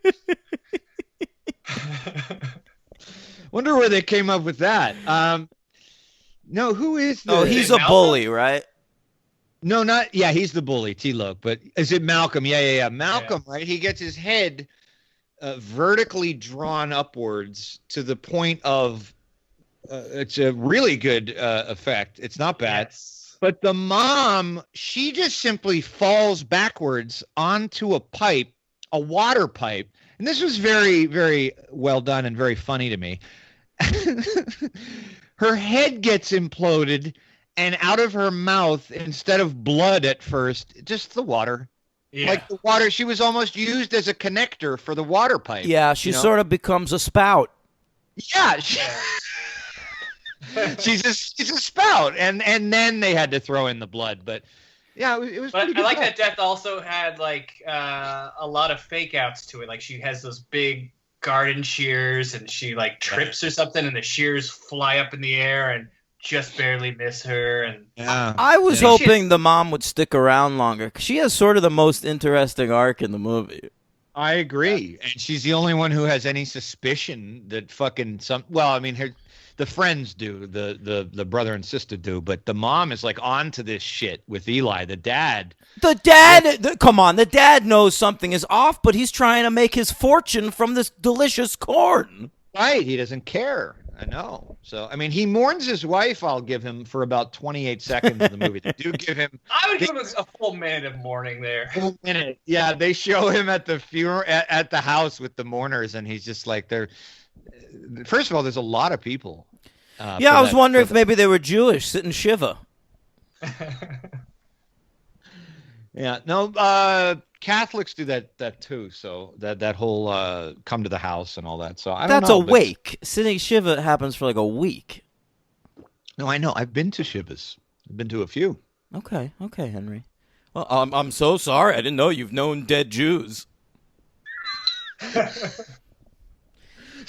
Wonder where they came up with that. No, who is the... Oh, he's a bully, right? No, he's the bully, T-Loke. But is it Malcolm? Yeah. Malcolm, right? He gets his head vertically drawn upwards to the point of... it's a really good effect. It's not bad. Yes. But the mom, she just simply falls backwards onto a pipe, a water pipe, and this was very, very well done and very funny to me. Her head gets imploded, and out of her mouth, instead of blood at first, just the water. Yeah. Like the water, she was almost used as a connector for the water pipe. Yeah, she sort of becomes a spout. Yeah, she's a spout, and then they had to throw in the blood. But yeah, it was. But I like that death also had like a lot of fake outs to it. Like she has those big garden shears, and she like trips or something, and the shears fly up in the air and just barely miss her. And I was hoping the mom would stick around longer, because she has sort of the most interesting arc in the movie. I agree, and she's the only one who has any suspicion that fucking the friends do, the brother and sister do, but the mom is like on to this shit with Eli, the dad. Come on, the dad knows something is off, but he's trying to make his fortune from this delicious corn. Right, he doesn't care. I know. So, I mean, he mourns his wife, I'll give him, for about 28 seconds of the movie. They do give him... I would give him a full minute of mourning there. Full minute. Yeah, they show him at the funeral, at the house with the mourners, and he's just like, first of all, there's a lot of people. I was wondering if maybe they were Jewish, sitting Shiva. Yeah, no, Catholics do that too. So that whole come to the house and all that. So I don't know. That's a wake. Sitting Shiva happens for like a week. No, I know. I've been to Shivas. I've been to a few. Okay, Henry. Well, I'm so sorry. I didn't know you've known dead Jews. It's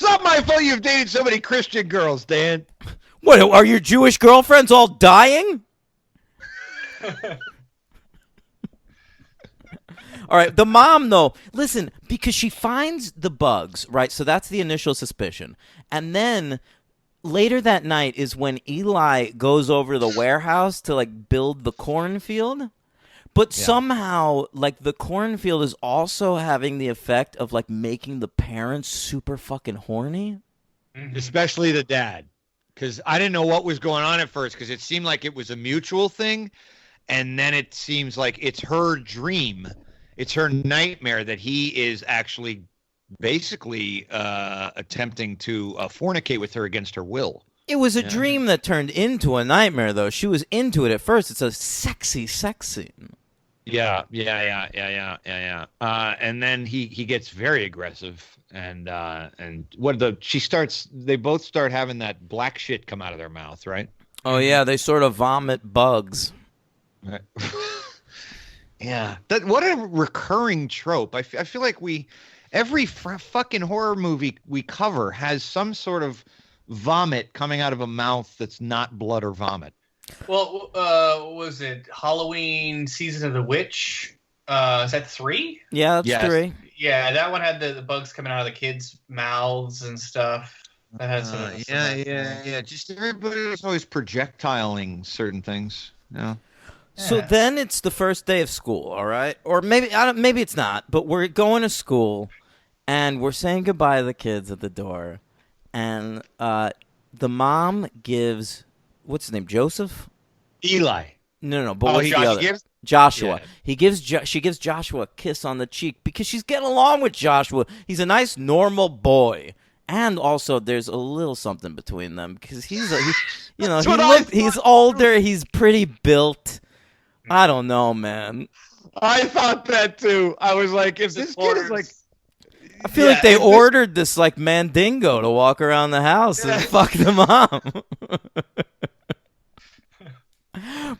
not my fault you've dated so many Christian girls, Dan. What, are your Jewish girlfriends all dying? All right, the mom, though, listen, because she finds the bugs, right? So that's the initial suspicion. And then later that night is when Eli goes over to the warehouse to, like, build the cornfield. But somehow, like, the cornfield is also having the effect of, like, making the parents super fucking horny. Mm-hmm. Especially the dad. Because I didn't know what was going on at first, because it seemed like it was a mutual thing. And then it seems like it's her dream. It's her nightmare that he is actually basically attempting to fornicate with her against her will. It was a dream that turned into a nightmare, though. She was into it at first. It's a sexy sex scene. Yeah. And then he gets very aggressive, and they both start having that black shit come out of their mouth, right? Oh yeah, they sort of vomit bugs. Right. Yeah, what a recurring trope. I feel like every fucking horror movie we cover has some sort of vomit coming out of a mouth that's not blood or vomit. Well, was it Halloween Season of the Witch? Is that 3? Yeah, that's 3. Yeah, that one had the bugs coming out of the kids' mouths and stuff. That had some. Yeah. Just everybody's always projectiling certain things. Yeah. So then it's the first day of school, all right? Or maybe it's not, but we're going to school, and we're saying goodbye to the kids at the door, and the mom gives, what's his name, Joseph? Eli. No, but what's the other? Joshua. Yeah. She gives Joshua a kiss on the cheek because she's getting along with Joshua. He's a nice, normal boy. And also, there's a little something between them because he's older, he's pretty built. I don't know, man. I thought that too. I was like, if this kid is like, I feel like they ordered this like Mandingo to walk around the house and fuck the mom.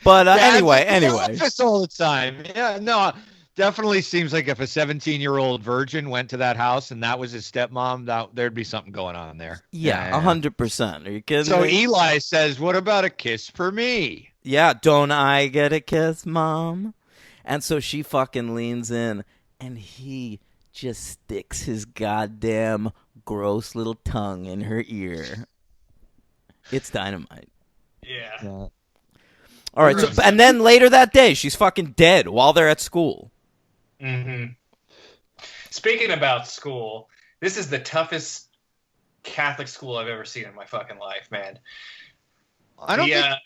But anyway. Office all the time. Yeah, no, definitely seems like if a 17-year-old virgin went to that house and that was his stepmom, there'd be something going on there. Yeah, 100%. Are you kidding So me? Eli says, "What about a kiss for me?" Yeah, don't I get a kiss, Mom? And so she fucking leans in, and he just sticks his goddamn gross little tongue in her ear. It's dynamite. Yeah. All right, so, and then later that day, she's fucking dead while they're at school. Mm-hmm. Speaking about school, this is the toughest Catholic school I've ever seen in my fucking life, man. I don't think...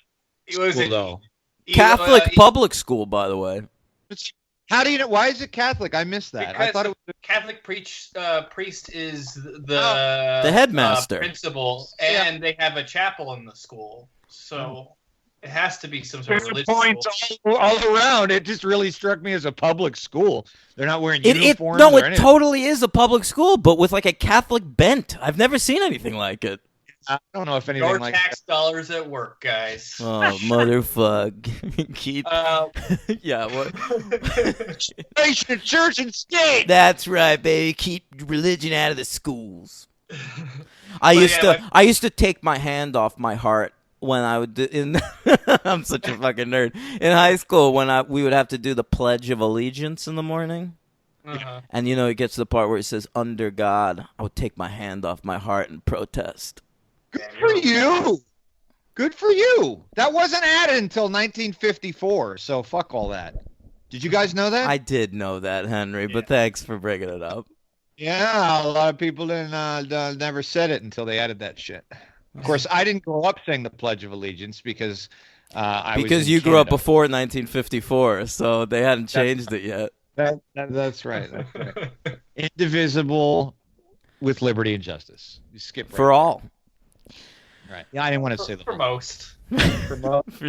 It was though. Catholic public school, by the way. How do you know? Why is it Catholic? I missed that. Because I thought it was. Catholic priest is the headmaster, principal, and they have a chapel in the school, so it has to be some sort of religious points school. all around. It just really struck me as a public school. They're not wearing uniforms. No, it anything. totally is a public school, but with like a Catholic bent. I've never seen anything like it. I don't know if anything Your like tax dollars at work, guys. Oh, motherfuck. Keep. Yeah, what? church and state. That's right, baby. Keep religion out of the schools. I used to take my hand off my heart when I would do I'm such a fucking nerd. In high school, when we would have to do the Pledge of Allegiance in the morning. Uh-huh. And it gets to the part where it says "Under God," I would take my hand off my heart and protest. Good for you. Good for you. That wasn't added until 1954, so fuck all that. Did you guys know that? I did know that, Henry, but thanks for bringing it up. Yeah, a lot of people didn't never said it until they added that shit. Of course, I didn't grow up saying the Pledge of Allegiance because because you grew up before 1954, so they hadn't changed it yet. That's right. That's right. Indivisible, with liberty and justice. You skip right for all. Right. Yeah, I didn't want to say the for most. For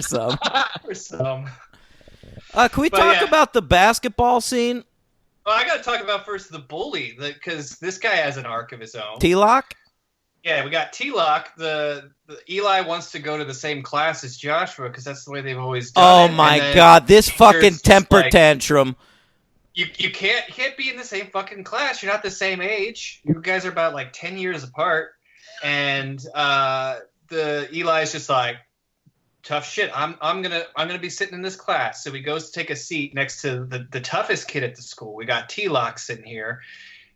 some. For some. Can we talk about the basketball scene? Well, I got to talk about first the bully, because this guy has an arc of his own. T-Lock? Yeah, we got T-Lock. The Eli wants to go to the same class as Joshua because that's the way they've always done it. Oh my God, this fucking temper tantrum. You can't be in the same fucking class. You're not the same age. You guys are about like 10 years apart. And the Eli's just like, tough shit. I'm gonna be sitting in this class. So he goes to take a seat next to the toughest kid at the school. We got T-Lock sitting here.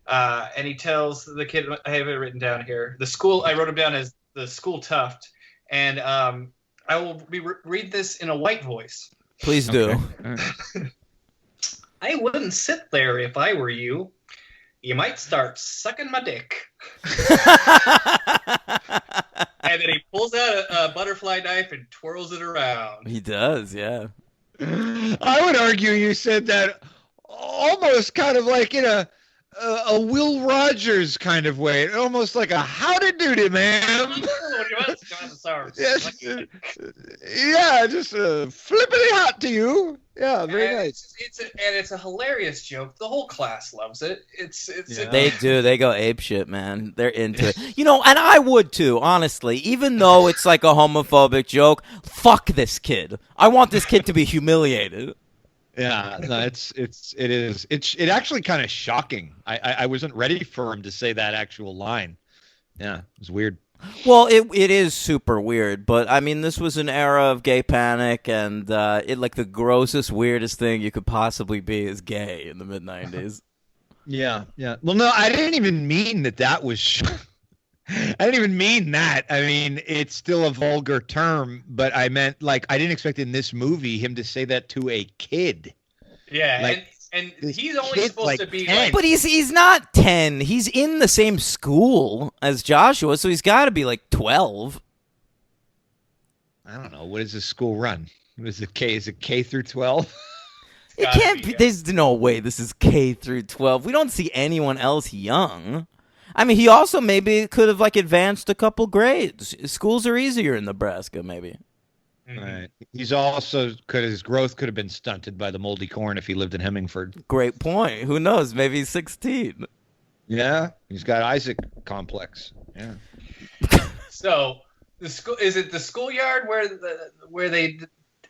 And he tells the kid, I have it written down here. The school, I wrote him down as the school tuft. And I will read this in a white voice. Please do. Okay. I wouldn't sit there if I were you. You might start sucking my dick. And then he pulls out a butterfly knife and twirls it around. He does, yeah. I would argue you said that almost kind of like in a Will Rogers kind of way, almost like a howdy doody, ma'am. Yes, yeah, just flippity hot to you. Yeah, very nice. It's a hilarious joke. The whole class loves it. They do. They go ape shit, man. They're into it. And I would too, honestly. Even though it's like a homophobic joke, fuck this kid. I want this kid to be humiliated. Yeah, no, it actually kind of shocking. I wasn't ready for him to say that actual line. Yeah, it was weird. Well, it is super weird, but I mean, this was an era of gay panic, and like the grossest, weirdest thing you could possibly be is gay in the mid-90s. Yeah. Well, no, I didn't even mean that was. I didn't even mean that. I mean, it's still a vulgar term, but I meant like I didn't expect in this movie him to say that to a kid. Yeah, like, and he's only supposed to be 10. like... But he's not 10. He's in the same school as Joshua, so he's got to be like 12. I don't know. What is the school run? Is it K through 12? It can't be. There's no way this is K through 12. We don't see anyone else young. I mean, he also maybe could have like advanced a couple grades. Schools are easier in Nebraska, maybe. Right. He's also his growth could have been stunted by the moldy corn if he lived in Hemingford. Great point. Who knows? Maybe he's 16. Yeah, he's got Isaac complex. Yeah. So the school is it the schoolyard where they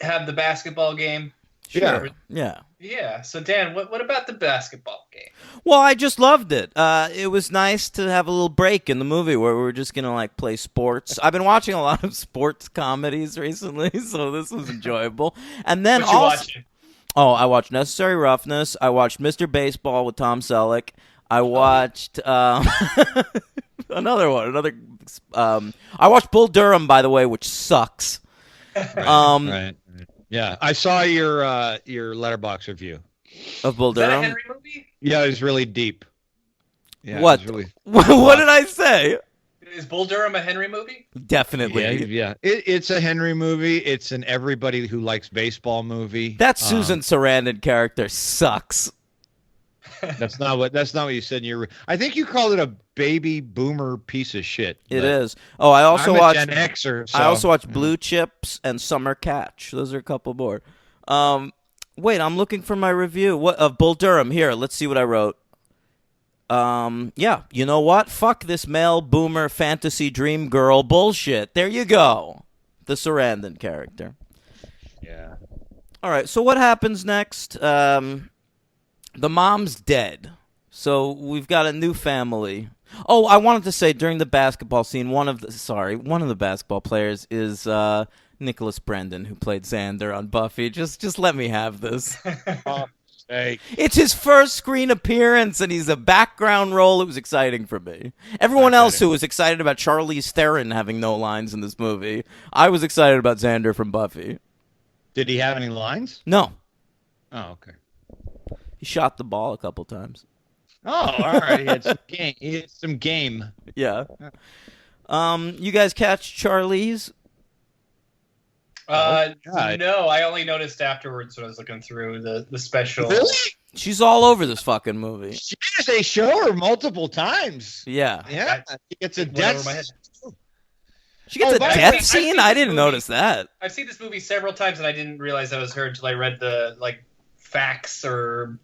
have the basketball game? Sure. Yeah. Yeah. So Dan, what about the basketball game? Well, I just loved it. It was nice to have a little break in the movie where we were just gonna like play sports. I've been watching a lot of sports comedies recently, so this was enjoyable. And then I watched Necessary Roughness. I watched Mr. Baseball with Tom Selleck. I watched another one. I watched Bull Durham, by the way, which sucks. Right. Yeah, I saw your Letterboxd review of Bull Durham. Is that a Henry movie? Yeah, it was really deep. Yeah, what? Really... What did I say? Is Bull Durham a Henry movie? Definitely. Yeah. It's a Henry movie. It's an everybody who likes baseball movie. That Susan Sarandon character sucks. That's not what you said in your. I think you called it a baby boomer piece of shit. It is. Oh, I also watched Gen Xer. So. I also watched Blue Chips and Summer Catch. Those are a couple more. Wait, I'm looking for my review. What of Bull Durham? Here, let's see what I wrote. Yeah, you know what? Fuck this male boomer fantasy dream girl bullshit. There you go. The Sarandon character. Yeah. All right, so what happens next? The mom's dead. So we've got a new family. Oh, I wanted to say during the basketball scene, one of the basketball players is Nicholas Brendan, who played Xander on Buffy. Just let me have this. It's his first screen appearance, and he's a background role. It was exciting for me. Everyone else who was excited about Charlize Theron having no lines in this movie, I was excited about Xander from Buffy. Did he have any lines? No. Oh, okay. He shot the ball a couple times. Oh, all right. He had some game. Yeah. You guys catch Charlize? No, I only noticed afterwards when I was looking through the special. Really? She's all over this fucking movie. They show her multiple times. Yeah. Yeah. She gets a death. She gets a death scene? I didn't notice that. I've seen this movie several times, and I didn't realize that was her until I read the facts or.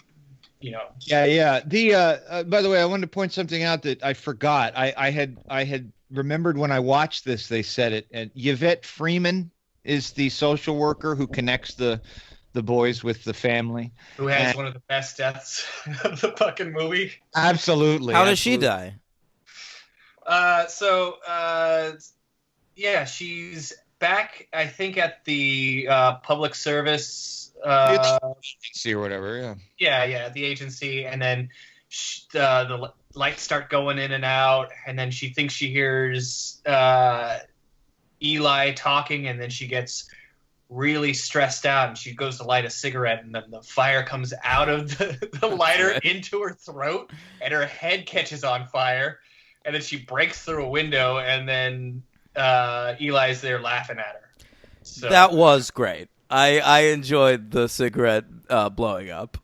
Yeah. By the way, I wanted to point something out that I forgot. I had remembered when I watched this. They said it. And Yvette Freeman is the social worker who connects the boys with the family. Who has one of the best deaths of the fucking movie? Absolutely. How does she die? She's back. I think at the public service. Agency or whatever, yeah, the agency, and then the lights start going in and out, and then she thinks she hears Eli talking, and then she gets really stressed out, and she goes to light a cigarette, and then the fire comes out of the lighter into her throat, and her head catches on fire, and then she breaks through a window, and then Eli's there laughing at her. So. That was great. I enjoyed the cigarette blowing up.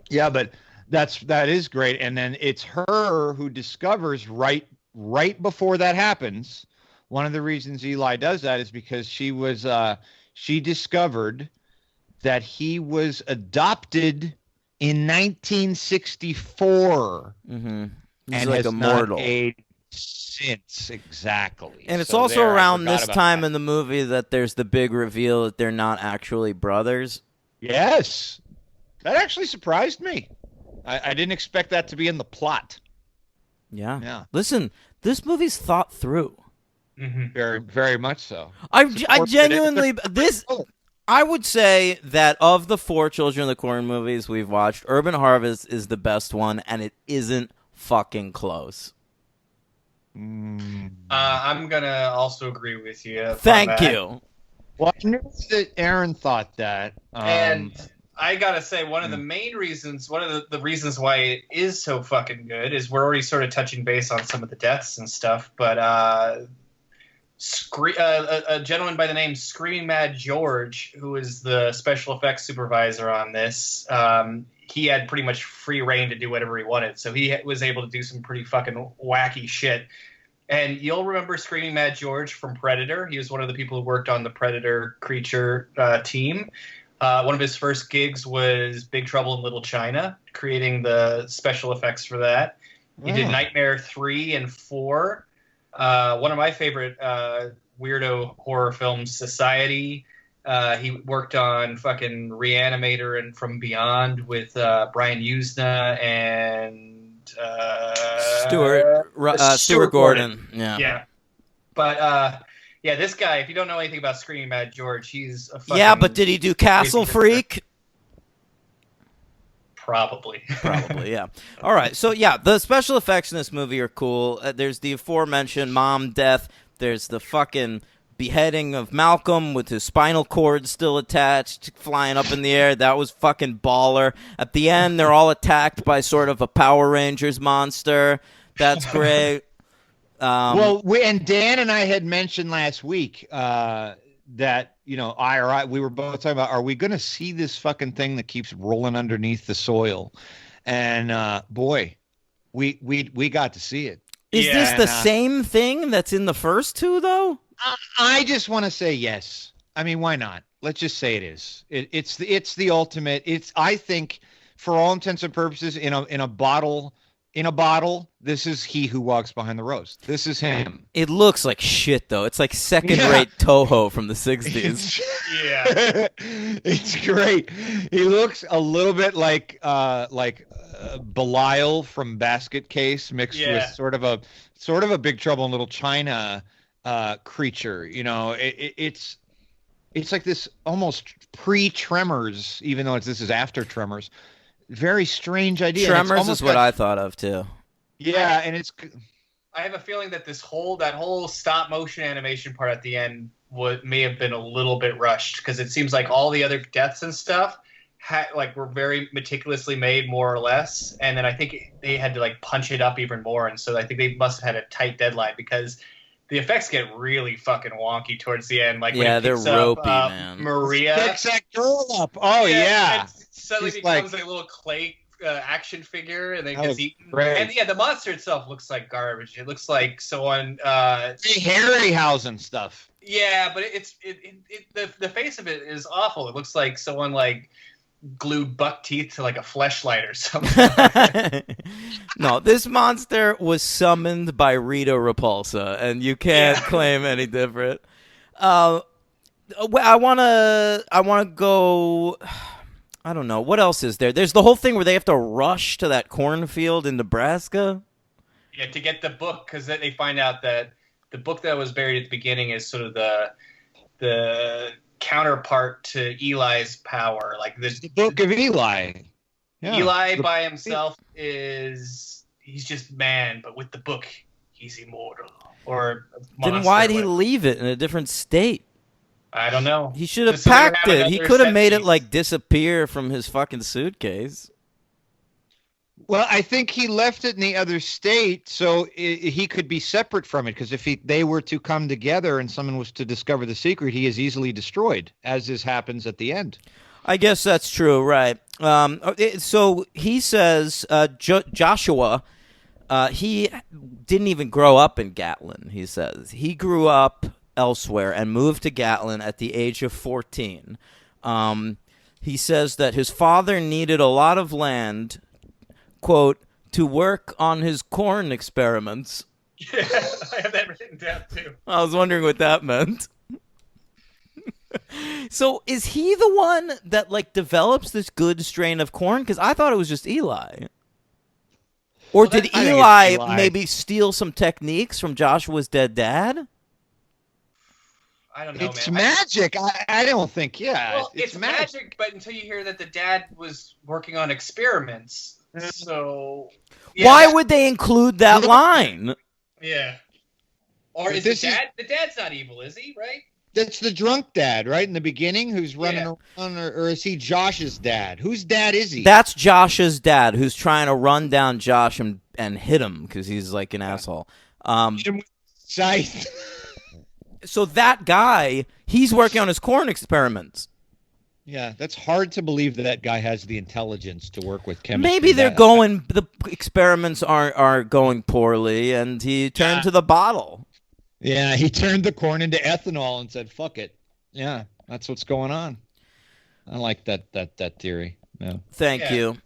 Yeah, but that is great. And then it's her who discovers right before that happens. One of the reasons Eli does that is because she discovered that he was adopted in 1964. Mm-hmm. He's and like has immortal. Not aged since exactly. And it's also around this time in the movie that there's the big reveal that they're not actually brothers. Yes. That actually surprised me. I didn't expect that to be in the plot. Yeah. Listen, this movie's thought through. Mm-hmm. Very, very much so. I genuinely I would say that of the 4 Children of the Corn movies we've watched, Urban Harvest is the best one, and it isn't fucking close. I'm gonna also agree with you. Thank you. Well, I knew that Aaron thought that. And I gotta say, one of the reasons why it is so fucking good is we're already sort of touching base on some of the deaths and stuff, but a gentleman by the name Screaming Mad George, who is the special effects supervisor on this, he had pretty much free reign to do whatever he wanted. So he was able to do some pretty fucking wacky shit. And you'll remember Screaming Mad George from Predator. He was one of the people who worked on the Predator creature team. One of his first gigs was Big Trouble in Little China, creating the special effects for that. He did Nightmare 3 and 4. One of my favorite weirdo horror films, Society. He worked on fucking Reanimator and From Beyond with Brian Usna and Stuart Gordon. Yeah. But this guy, if you don't know anything about Screaming Mad George, he's a fucking... Yeah, but did he do Castle Freak? Probably, yeah. All right, so yeah, the special effects in this movie are cool. There's the aforementioned mom death. There's the fucking beheading of Malcolm with his spinal cord still attached, flying up in the air. That was fucking baller. At the end, they're all attacked by sort of a Power Rangers monster. That's great. Well, Dan and I had mentioned last week that, you know, we were both talking about, are we going to see this fucking thing that keeps rolling underneath the soil? And boy, we got to see it. Is this the same thing that's in the first two, though? I just want to say yes. I mean, why not? Let's just say it is. It's the ultimate. I think, for all intents and purposes, in a bottle, this is He Who Walks Behind the Rose. This is him. It looks like shit, though. It's like second-rate Toho from the 60s. It's great. He looks a little bit like Belial from Basket Case mixed with sort of a Big Trouble in Little China creature. You know, it's like this almost pre-Tremors, even though this is after Tremors. Very strange idea. Tremors is what I thought of too. Yeah, and I have a feeling that that whole stop motion animation part at the end may have been a little bit rushed, because it seems like all the other deaths and stuff were very meticulously made, more or less, and then I think they had to like punch it up even more, and so I think they must have had a tight deadline, because the effects get really fucking wonky towards the end. Like, when they're ropey, man. Maria picks that girl up. Oh yeah. Suddenly becomes like a little clay action figure, and then gets eaten. Great. And the monster itself looks like garbage. It looks like someone Harryhausen stuff. Yeah, but the face of it is awful. It looks like someone like glued buck teeth to like a fleshlight or something. No, this monster was summoned by Rita Repulsa, and you can't claim any different. I wanna go. I don't know. What else is there? There's the whole thing where they have to rush to that cornfield in Nebraska. Yeah, to get the book, because then they find out that the book that was buried at the beginning is sort of the counterpart to Eli's power. Like this, the Book of Eli. Yeah. Eli by himself he's just man, but with the book, he's immortal. Or then why'd he leave it in a different state? I don't know. He should have packed it. He could have made it like disappear from his fucking suitcase. Well, I think he left it in the other state so he could be separate from it, because if they were to come together and someone was to discover the secret, he is easily destroyed, as this happens at the end. I guess that's true, right? So he says Joshua, he didn't even grow up in Gatlin, he says. He grew up elsewhere and moved to Gatlin at the age of 14. He says that his father needed a lot of land, quote, to work on his corn experiments. Yeah, I have that written down too. I was wondering what that meant. So is he the one that like develops this good strain of corn? Because I thought it was just Eli. Or did Eli maybe steal some techniques from Joshua's dead dad? I don't know, it's magic. I don't think, Well, it's magic, but until you hear that the dad was working on experiments. So why would they include that line? Yeah. Or is the dad's not evil, is he, right? That's the drunk dad, right? In the beginning, who's running around, or is he Josh's dad? Whose dad is he? That's Josh's dad, who's trying to run down Josh and hit him because he's like an asshole. So that guy, he's working on his corn experiments. Yeah, that's hard to believe that guy has the intelligence to work with chemistry. Maybe the experiments are going poorly, and he turned to the bottle. Yeah, he turned the corn into ethanol and said, "Fuck it." Yeah, that's what's going on. I like that theory. Yeah. Thank you.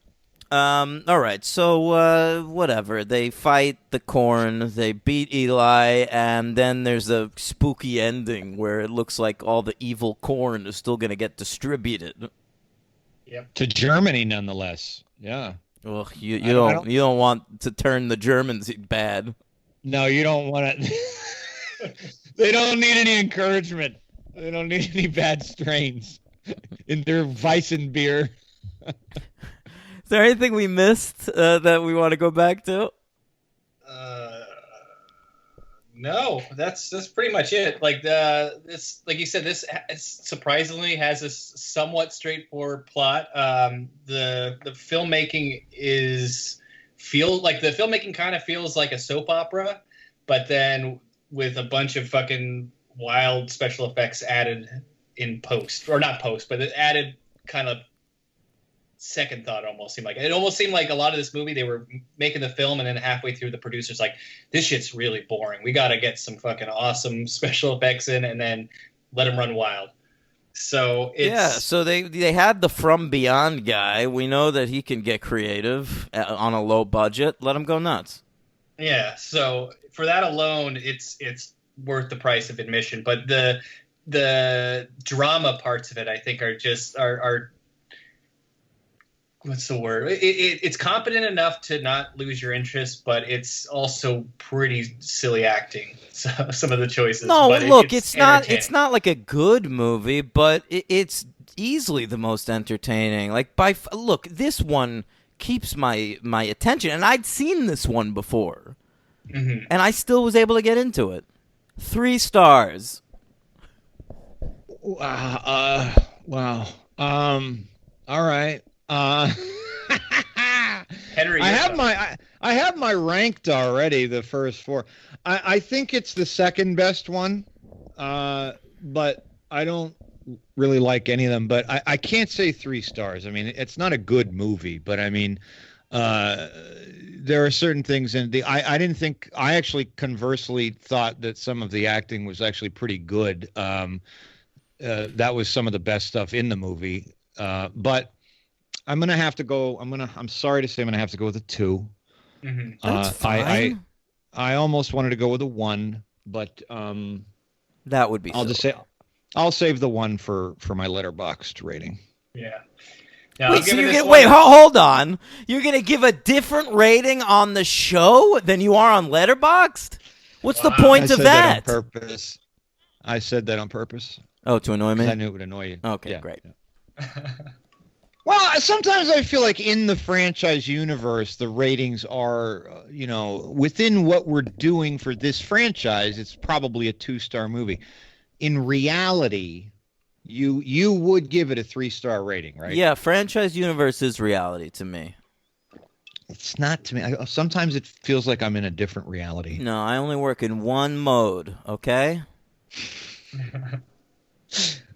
All right, so whatever. They fight the corn, they beat Eli, and then there's a spooky ending where it looks like all the evil corn is still going to get distributed. Yep. To Germany, nonetheless. Yeah. Well, you don't want to turn the Germans bad. No, you don't want to. They don't need any encouragement. They don't need any bad strains in their Weissen beer. Is there anything we missed that we want to go back to? No, that's pretty much it. Like this, like you said, this surprisingly has a somewhat straightforward plot. The filmmaking kind of feels like a soap opera, but then with a bunch of fucking wild special effects added in post, or not post, but it added kind of second thought. Almost seemed like a lot of this movie, they were making the film, and then halfway through the producers like, this shit's really boring, we got to get some fucking awesome special effects in and then let them run wild. So so they had the From Beyond guy. We know that he can get creative on a low budget. Let him go nuts. Yeah, so for that alone, it's worth the price of admission. But the drama parts of it, I think, are just are what's the word? It's competent enough to not lose your interest, but it's also pretty silly acting. So, some of the choices. No, but look, it's not like a good movie, but it's easily the most entertaining. Like look, this one keeps my attention, and I'd seen this one before, and I still was able to get into it. 3 stars. Wow. All right. Henry, I have my ranked already. The first 4. I think it's the second best one, but I don't really like any of them. But I can't say 3 stars. I mean, it's not a good movie, but I mean, there are certain things in I didn't think. I actually conversely thought that some of the acting was actually pretty good. That was some of the best stuff in the movie. But I'm gonna have to go. I'm sorry to say, I'm gonna have to go with a 2. Mm-hmm. That's fine. I almost wanted to go with a 1, but that would be. I'll save the 1 for my Letterboxd rating. Yeah. Wait, so hold on. You're gonna give a different rating on the show than you are on Letterboxd? What's the point of that? On purpose. I said that on purpose. Oh, to annoy me? I knew it would annoy you. Okay, yeah. great. Yeah. Well, sometimes I feel like in the franchise universe, the ratings are, within what we're doing for this franchise, it's probably a 2-star movie. In reality, you would give it a 3-star rating, right? Yeah, franchise universe is reality to me. It's not to me. Sometimes it feels like I'm in a different reality. No, I only work in one mode, okay?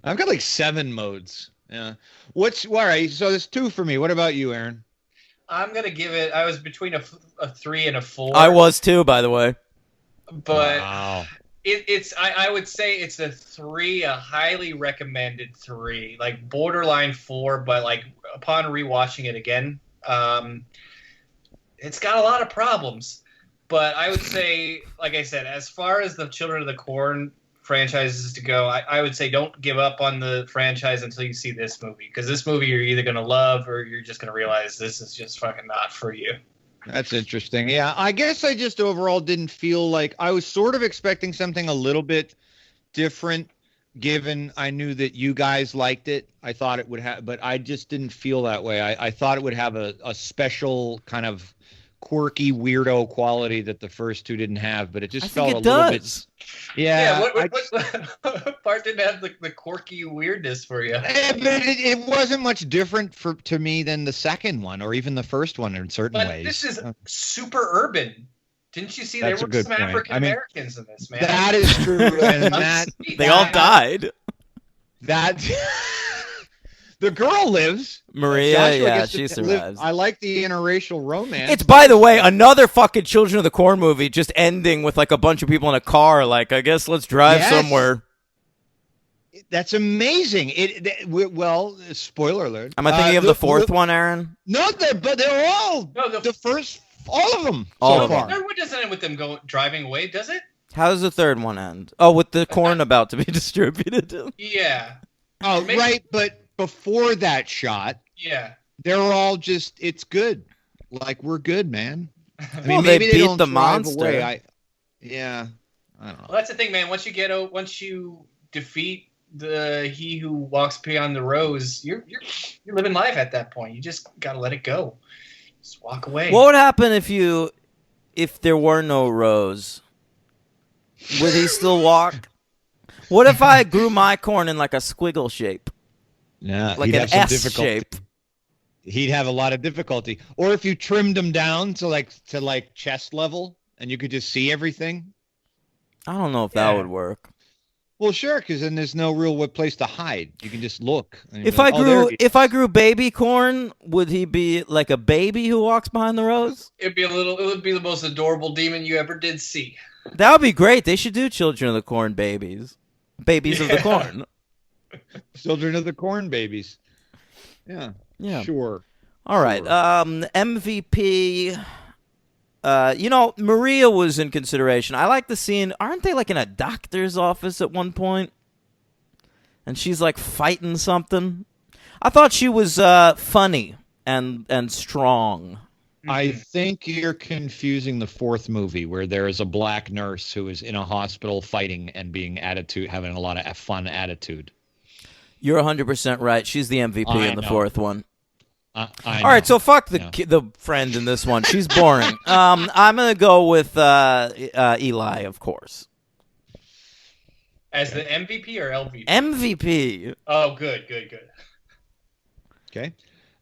I've got like 7 modes. Yeah. All right, so there's 2 for me. What about you, Aaron? I'm going to give it, I was between a 3 and a 4. I was too, by the way. But wow. I would say it's a 3, a highly recommended 3, like borderline 4, but like upon rewatching it again, it's got a lot of problems. But I would say, like I said, as far as the Children of the Corn franchises to go, I would say don't give up on the franchise until you see this movie, because this movie you're either going to love or you're just going to realize this is just fucking not for you. That's interesting. Yeah, I guess I just overall didn't feel like I was sort of expecting something a little bit different, given I knew that you guys liked it. I thought it would have, but I just didn't feel that way. I thought it would have a special kind of quirky weirdo quality that the first 2 didn't have, but it just felt a little bit. Yeah. What part didn't have the quirky weirdness for you? But it wasn't much different to me than the second one or even the first one in certain ways. This is super urban. Didn't you see there were some African Americans in this, man? That is true, and they all died. That the girl lives. Maria, she survives. I like the interracial romance. It's, by the way, another fucking Children of the Corn movie just ending with like a bunch of people in a car. Like, I guess let's drive somewhere. That's amazing. Well, spoiler alert. Am I thinking of the fourth one, Aaron? No, but they're all the first. All of them. All of them. The third one doesn't end with them driving away, does it? How does the third one end? Oh, with the corn about to be distributed. Yeah. Oh, right. But before that shot, they're all just. It's good. Like, we're good, man. I mean, maybe they beat don't the monster. Away. I don't know. Well, that's the thing, man. Once you defeat he who walks beyond the rose, you're living life at that point. You just gotta let it go. Just walk away. What would happen if there were no rose? Would he still walk? What if I grew my corn in like a squiggle shape? Yeah, like an S shape. He'd have a lot of difficulty. Or if you trimmed him down to like chest level and you could just see everything. I don't know if that would work. Well, sure, because then there's no real place to hide. You can just look. If I grew baby corn, would he be like a baby who walks behind the rows? It would be the most adorable demon you ever did see. That would be great. They should do Children of the Corn babies. Babies of the corn. Children of the Corn babies. Yeah. Yeah. Sure. All right. MVP. Maria was in consideration. I like the scene. Aren't they like in a doctor's office at one point? And she's like fighting something. I thought she was funny and strong. I think you're confusing the fourth movie where there is a black nurse who is in a hospital fighting and having a lot of fun attitude. You're 100% right. She's the MVP in the fourth one. All right, so fuck the friend in this one. She's boring. I'm gonna go with Eli, of course. As the MVP or LVP? MVP. Oh, good. Okay.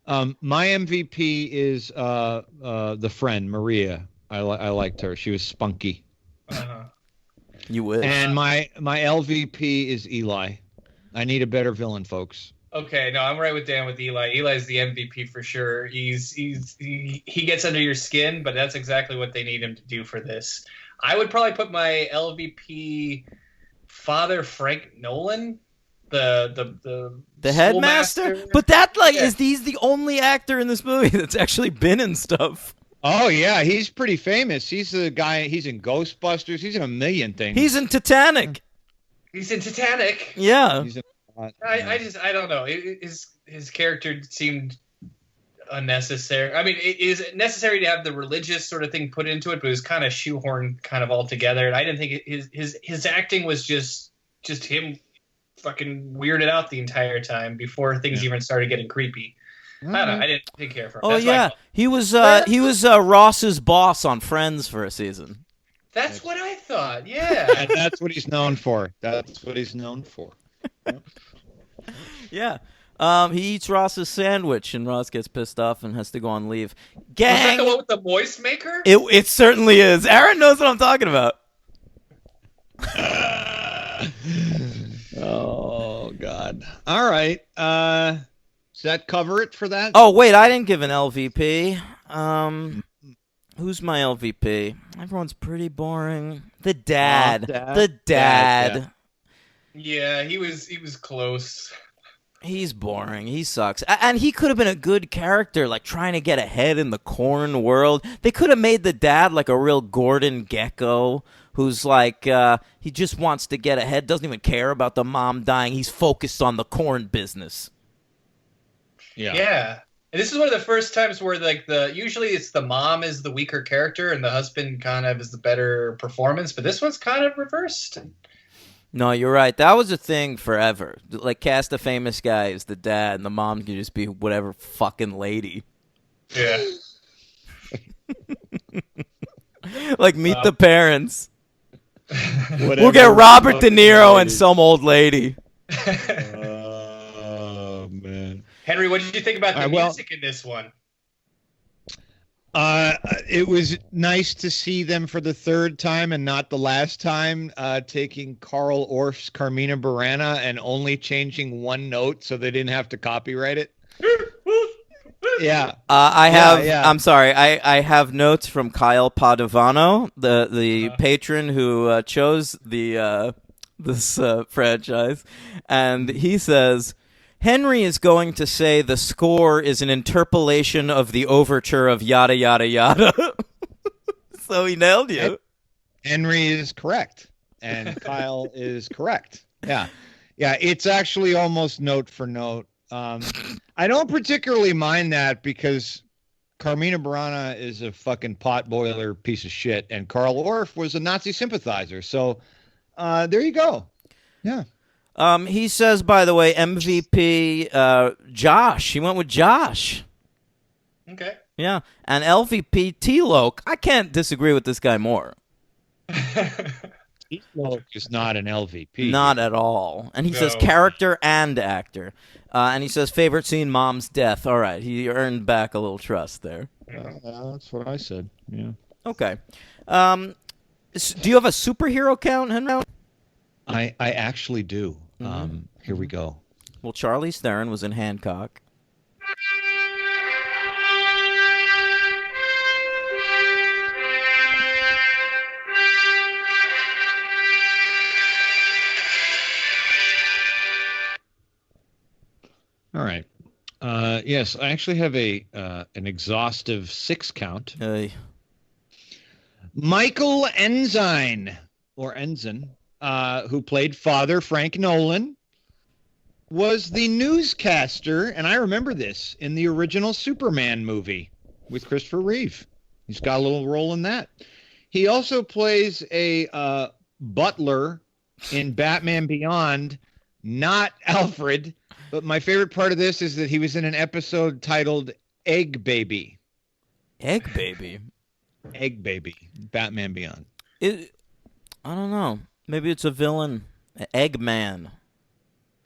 My MVP is the friend Maria. I liked her. She was spunky. You would. And my LVP is Eli. I need a better villain, folks. Okay, no, I'm right with Dan with Eli. Eli's the MVP for sure. He gets under your skin, but that's exactly what they need him to do for this. I would probably put my LVP Father Frank Nolan, the headmaster. But that is he's the only actor in this movie that's actually been in stuff. Oh yeah, he's pretty famous. He's the guy. He's in Ghostbusters. He's in a million things. He's in Titanic. Yeah. I don't know. His character seemed unnecessary. I mean, it is necessary to have the religious sort of thing put into it, but it was kind of shoehorned kind of all together. And I didn't think his acting was just him fucking weirded out the entire time before things even started getting creepy. I don't know. I didn't take care of him. Oh yeah, he was Ross's boss on Friends for a season. That's what I thought. Yeah, that's what he's known for. Yeah. He eats Ross's sandwich, and Ross gets pissed off and has to go on leave. Gang. Was that the one with the moist maker? It certainly is. Aaron knows what I'm talking about. Oh God. All right. Does that cover it for that? Oh wait, I didn't give an LVP. Who's my LVP? Everyone's pretty boring. The dad. The dad. Yeah, he was close. He's boring. He sucks. And he could have been a good character, like trying to get ahead in the corn world. They could have made the dad like a real Gordon Gekko, who's like, he just wants to get ahead, doesn't even care about the mom dying. He's focused on the corn business. Yeah. And this is one of the first times where usually it's the mom is the weaker character and the husband kind of is the better performance, but this one's kind of reversed. No, you're right. That was a thing forever. Like, cast a famous guy as the dad, and the mom can just be whatever fucking lady. Yeah. Like, Meet the Parents. We'll get Robert De Niro and some old lady. Oh, man. Henry, what did you think about the music in this one? It was nice to see them for the third time and not the last time, taking Carl Orff's Carmina Burana and only changing one note so they didn't have to copyright it. Yeah. I'm sorry. I have notes from Kyle Padovano, the patron who chose this franchise, and he says, Henry is going to say the score is an interpolation of the overture of yada yada yada. So he nailed you. Henry is correct, and Kyle is correct. Yeah, it's actually almost note for note. I don't particularly mind that because Carmina Burana is a fucking potboiler piece of shit, and Carl Orff was a Nazi sympathizer. So there you go. Yeah. He says, by the way, MVP Josh. He went with Josh. Okay. Yeah, and LVP T-Loke. I can't disagree with this guy more. T-Loke is not an LVP. Not at all. And he says character and actor. And he says favorite scene, mom's death. All right, he earned back a little trust there. That's what I said. Yeah. Okay. Do you have a superhero count, Henry? I actually do. Here we go. Well, Charlize Theron was in Hancock. All right. Yes, I actually have an exhaustive 6 count. Michael Ensign, or Ensign, who played Father Frank Nolan, was the newscaster, and I remember this, in the original Superman movie with Christopher Reeve. He's got a little role in that. He also plays a butler in Batman Beyond, not Alfred, but my favorite part of this is that he was in an episode titled Egg Baby. Egg Baby? Egg Baby, Batman Beyond. I don't know. Maybe it's a villain. Eggman.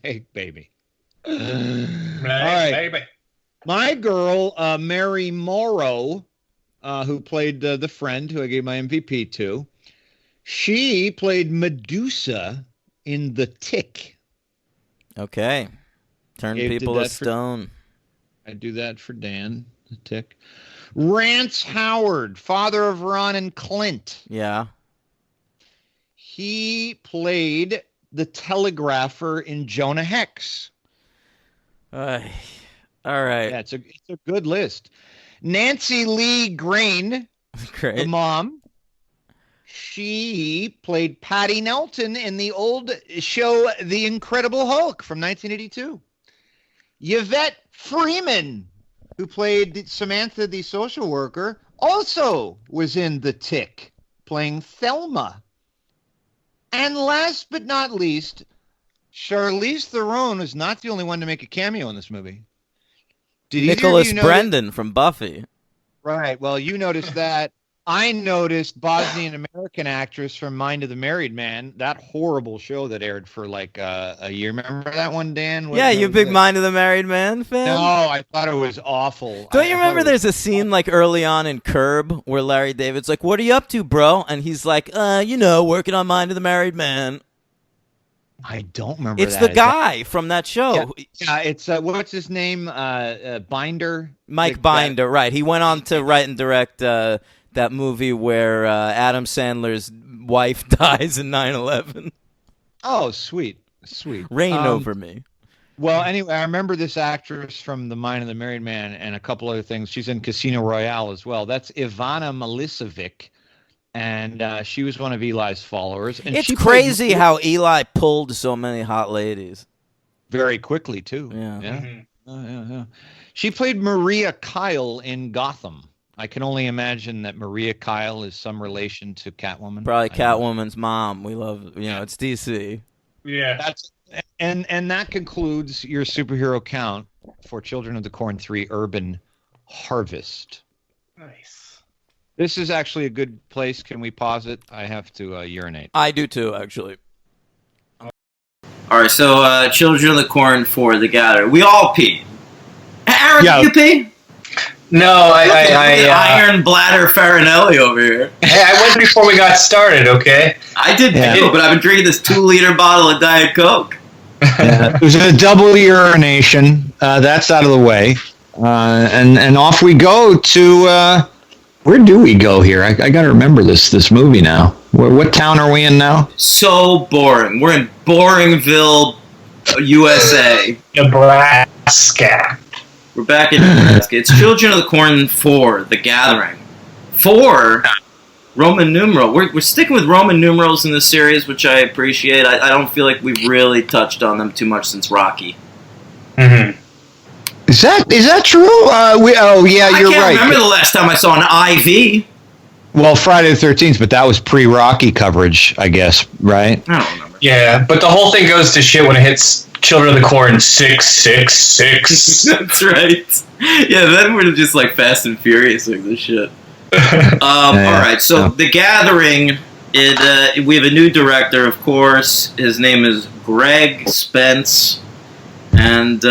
Egg Baby. Right, All right. baby. My girl, Mary Morrow, who played the friend who I gave my MVP to, she played Medusa in The Tick. Okay. Turn people to stone. I do that for Dan, The Tick. Rance Howard, father of Ron and Clint. Yeah. He played the telegrapher in Jonah Hex. All right. Yeah, it's a good list. Nancy Lee Grain, Great. the mom. She played Patty Nelton in the old show The Incredible Hulk from 1982. Yvette Freeman, who played Samantha the social worker, also was in The Tick, playing Thelma. And last but not least, Charlize Theron was not the only one to make a cameo in this movie. Did Nicholas Brendan from Buffy. Right. Well, you noticed that. I noticed Bosnian American actress from Mind of the Married Man, that horrible show that aired for like a year. Remember that one, Dan? Yeah, you big Mind of the Married Man fan? No, I thought it was awful. Don't you remember there's a scene like early on in Curb where Larry David's like, "What are you up to, bro?" And he's like, working on Mind of the Married Man. I don't remember It's the guy from that show. Yeah, it's what's his name? Binder? Mike Binder, right. He went on to write and direct that movie where Adam Sandler's wife dies in 9/11. Oh, sweet. Reign over me. Well, anyway, I remember this actress from The Mind of the Married Man and a couple other things. She's in Casino Royale as well. That's Ivana Milicevic, and she was one of Eli's followers. And it's crazy how Eli pulled so many hot ladies. Very quickly, too. Yeah. Mm-hmm. Yeah. She played Maria Kyle in Gotham. I can only imagine that Maria Kyle is some relation to Catwoman. Probably Catwoman's mom. We love, it's DC. Yeah. And that concludes your superhero count for Children of the Corn 3 Urban Harvest. Nice. This is actually a good place. Can we pause it? I have to urinate. I do too, actually. All right, so Children of the Corn 4 The Gather. We all pee. Aaron, did you pee? No, I Iron Bladder Farinelli over here. Hey, I went before we got started, okay? I did too, but I've been drinking this 2-liter bottle of Diet Coke. It was a double urination. That's out of the way. And off we go to... where do we go here? I got to remember this movie now. What town are we in now? So boring. We're in Boringville, USA. Nebraska. We're back in Nebraska. It's Children of the Corn 4, The Gathering. 4, Roman numeral. We're sticking with Roman numerals in this series, which I appreciate. I don't feel like we've really touched on them too much since Rocky. Mm-hmm. Is that true? You're right. I can't remember the last time I saw an IV. Well, Friday the 13th, but that was pre-Rocky coverage, I guess, right? I don't remember. Yeah, but the whole thing goes to shit when it hits Children of the Corn 666. That's right. Yeah, then we're just like Fast and Furious like this shit. All right, so The Gathering. We have a new director, of course. His name is Greg Spence. And,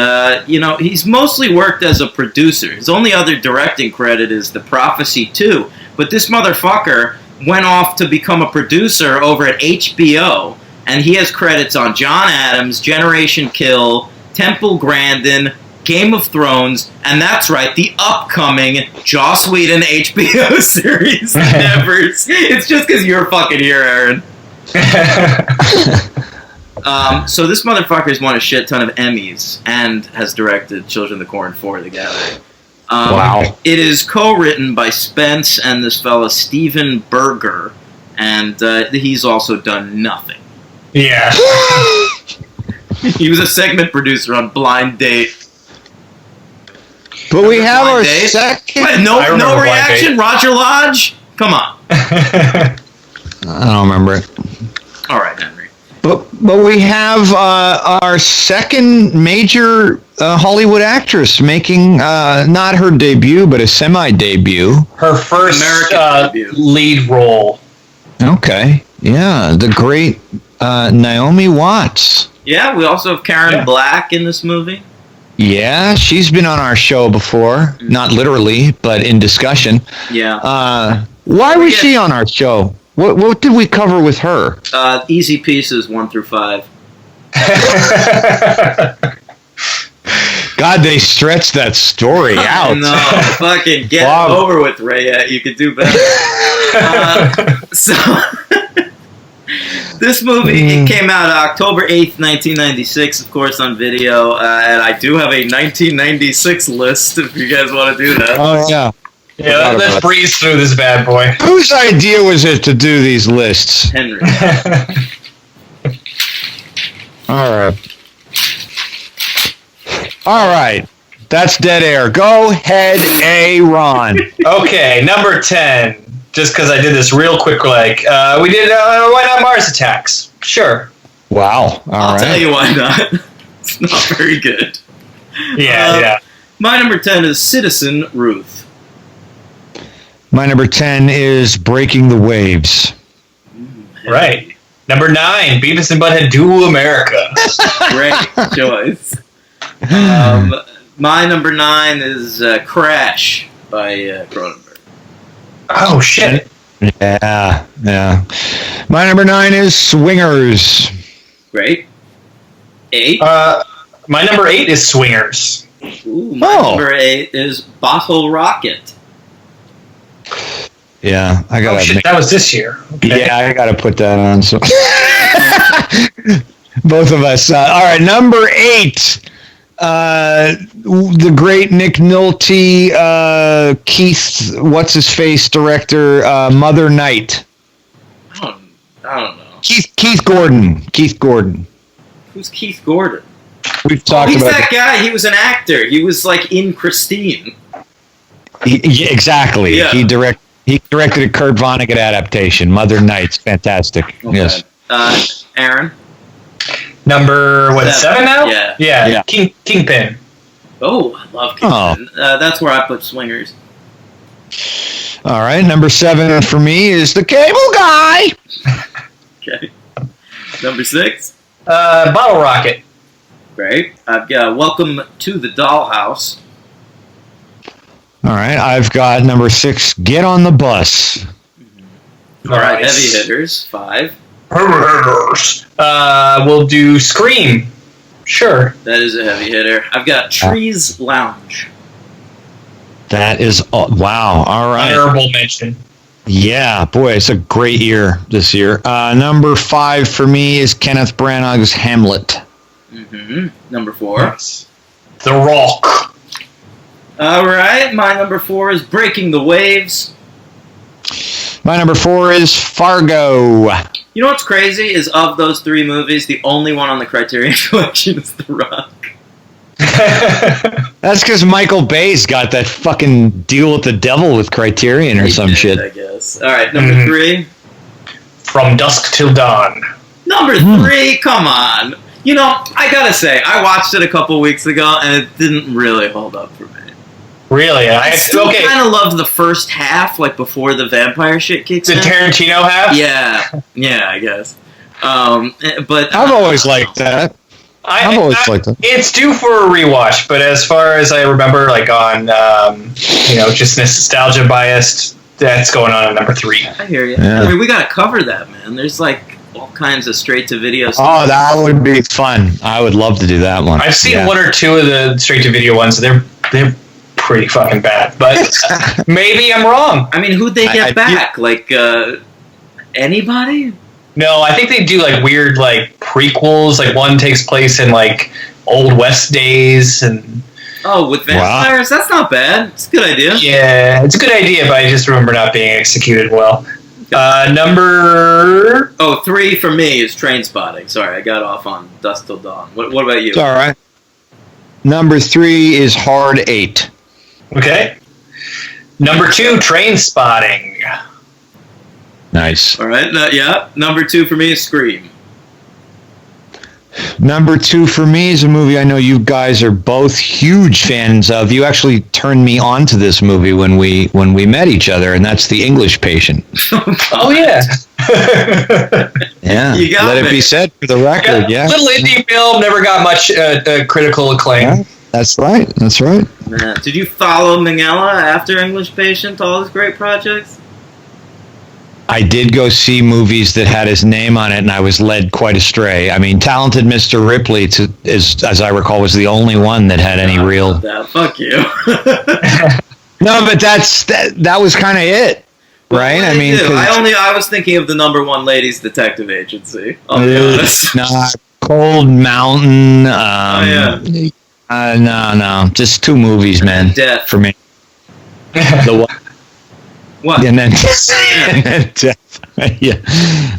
he's mostly worked as a producer. His only other directing credit is The Prophecy 2. But this motherfucker went off to become a producer over at HBO, and he has credits on John Adams, Generation Kill, Temple Grandin, Game of Thrones, and that's right, the upcoming Joss Whedon HBO series, Nevers. It's just because you're fucking here, Aaron. So this motherfucker's won a shit ton of Emmys and has directed Children of the Corn 4, The Gathering. Wow. It is co-written by Spence and this fella Steven Berger, and he's also done nothing. Yeah. He was a segment producer on Blind Date. But we have our Date? second. Wait, no reaction? Roger Lodge? Come on. I don't remember it. All right, Henry. But we have our second major Hollywood actress making not her debut, but a semi-debut. Her first lead role. Okay. Yeah, the great Naomi Watts. Yeah, we also have Karen Black in this movie. Yeah, she's been on our show before. Not literally, but in discussion. Yeah. Why was she on our show? What did we cover with her? Easy Pieces 1 through 5. God, they stretched that story out. No, fucking get it over with, Ray. You could do better. So, this movie it came out October 8th, 1996, of course, on video. And I do have a 1996 list if you guys want to do that. Oh, yeah. Yeah, let's breeze through this bad boy. Whose idea was it to do these lists? Henry. All right. That's dead air. Go ahead, Aaron. Okay, number 10. Just because I did this real quick, we did Why Not Mars Attacks? Sure. Wow. I'll tell you why not. It's not very good. Yeah. My number 10 is Citizen Ruth. My number 10 is Breaking the Waves. Right. Number 9, Beavis and Butthead Do America. Great choice. My number 9 is Crash by Cronenberg. Oh, shit. Yeah. My number 9 is Swingers. Great. 8? My number 8 is Swingers. Ooh, my number 8 is Bottle Rocket. Yeah, I got. Oh shit, that was this year. Okay. Yeah, I got to put that on. So, both of us. All right, number 8. The great Nick Nolte, Keith, what's his face, director, Mother Night. I don't know. Keith Gordon. Who's Keith Gordon? We've talked he's about that guy. He was an actor. He was like in Christine. Exactly. Yeah. He directed a Kurt Vonnegut adaptation, Mother Night's fantastic. Okay. Yes. Aaron? Number, 7 now? Yeah. Kingpin. Oh, I love Kingpin. That's where I put Swingers. All right, number 7 for me is The Cable Guy. Okay. Number 6? Bottle Rocket. Great. I've got Welcome to the Dollhouse. All right, I've got number 6, Get on the Bus. All right, Heavy Hitters, 5. We'll do Scream. Sure. That is a heavy hitter. I've got Trees Lounge. That is, wow, all right. Honorable mention. Yeah, boy, it's a great year this year. Number 5 for me is Kenneth Branagh's Hamlet. Mm-hmm. Number 4. Yes. The Rock. All right, my number 4 is Breaking the Waves. My number 4 is Fargo. You know what's crazy is of those 3 movies, the only one on the Criterion Collection is The Rock. That's because Michael Bay's got that fucking deal with the devil with Criterion or some shit. I guess. All right, number 3. From Dusk Till Dawn. Number 3, come on. You know, I gotta say, I watched it a couple weeks ago, and it didn't really hold up for me. Really? I still kind of loved the first half, like before the vampire shit kicks in. The Tarantino half? Yeah, I guess. But I've always liked that. I've always liked that. It's due for a rewatch, but as far as I remember, like on, just nostalgia biased, that's going on at number 3. I hear you. Yeah. I mean, we gotta cover that, man. There's like all kinds of straight-to-video stuff. Oh, that would be fun. I would love to do that one. I've seen Yeah. 1 or 2 of the straight-to-video ones. They're pretty fucking bad, but maybe I'm wrong. I mean, who'd they get I- back? Like, anybody? No, I think they do like weird like prequels. Like one takes place in like Old West days, and Oh, with vampires? That's not bad. It's a good idea. yeah, it's a good idea, but I just remember not being executed well. Number 3 for me is Train Spotting. Sorry, I got off on Dusk Till Dawn. What about you? It's all right. Number 3 is Hard 8. okay. Number 2, Train Spotting. Nice. All right, yeah. Number 2 for me is Scream. Number 2 for me is a movie I know you guys are both huge fans of. You actually turned me on to this movie when we met each other, and that's The English Patient. Oh yeah. Yeah. You got Let me. it be said for the record. Yeah. Little indie film, never got much critical acclaim. Yeah, that's right. That's right. Did you follow Minghella after English Patient to all his great projects? I did go see movies that had his name on it, and I was led quite astray. I mean, Talented Mr. Ripley, as I recall, was the only one that had any real. Fuck you. No, but that was kind of it, right? I mean, I was thinking of the number 1 ladies detective agency. I'll be honest. Cold Mountain. Yeah. No, just 2 movies, man. Death. For me. The one. What? And then Death. Yeah.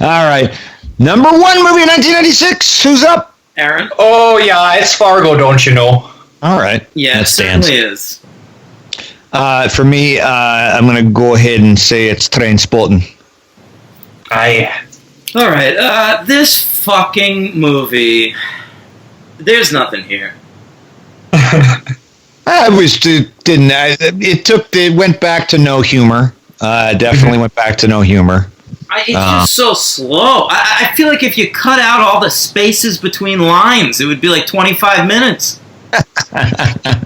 All right. Number 1 movie in 1996. Who's up? Aaron? Oh yeah, it's Fargo, don't you know? All right. Yeah, That it stands. certainly is. For me, I'm going to go ahead and say it's Trainspotting. All right, this fucking movie. There's nothing here. It went back to no humor. Definitely went back to no humor. It's just so slow. I feel like if you cut out all the spaces between lines, it would be like 25 minutes.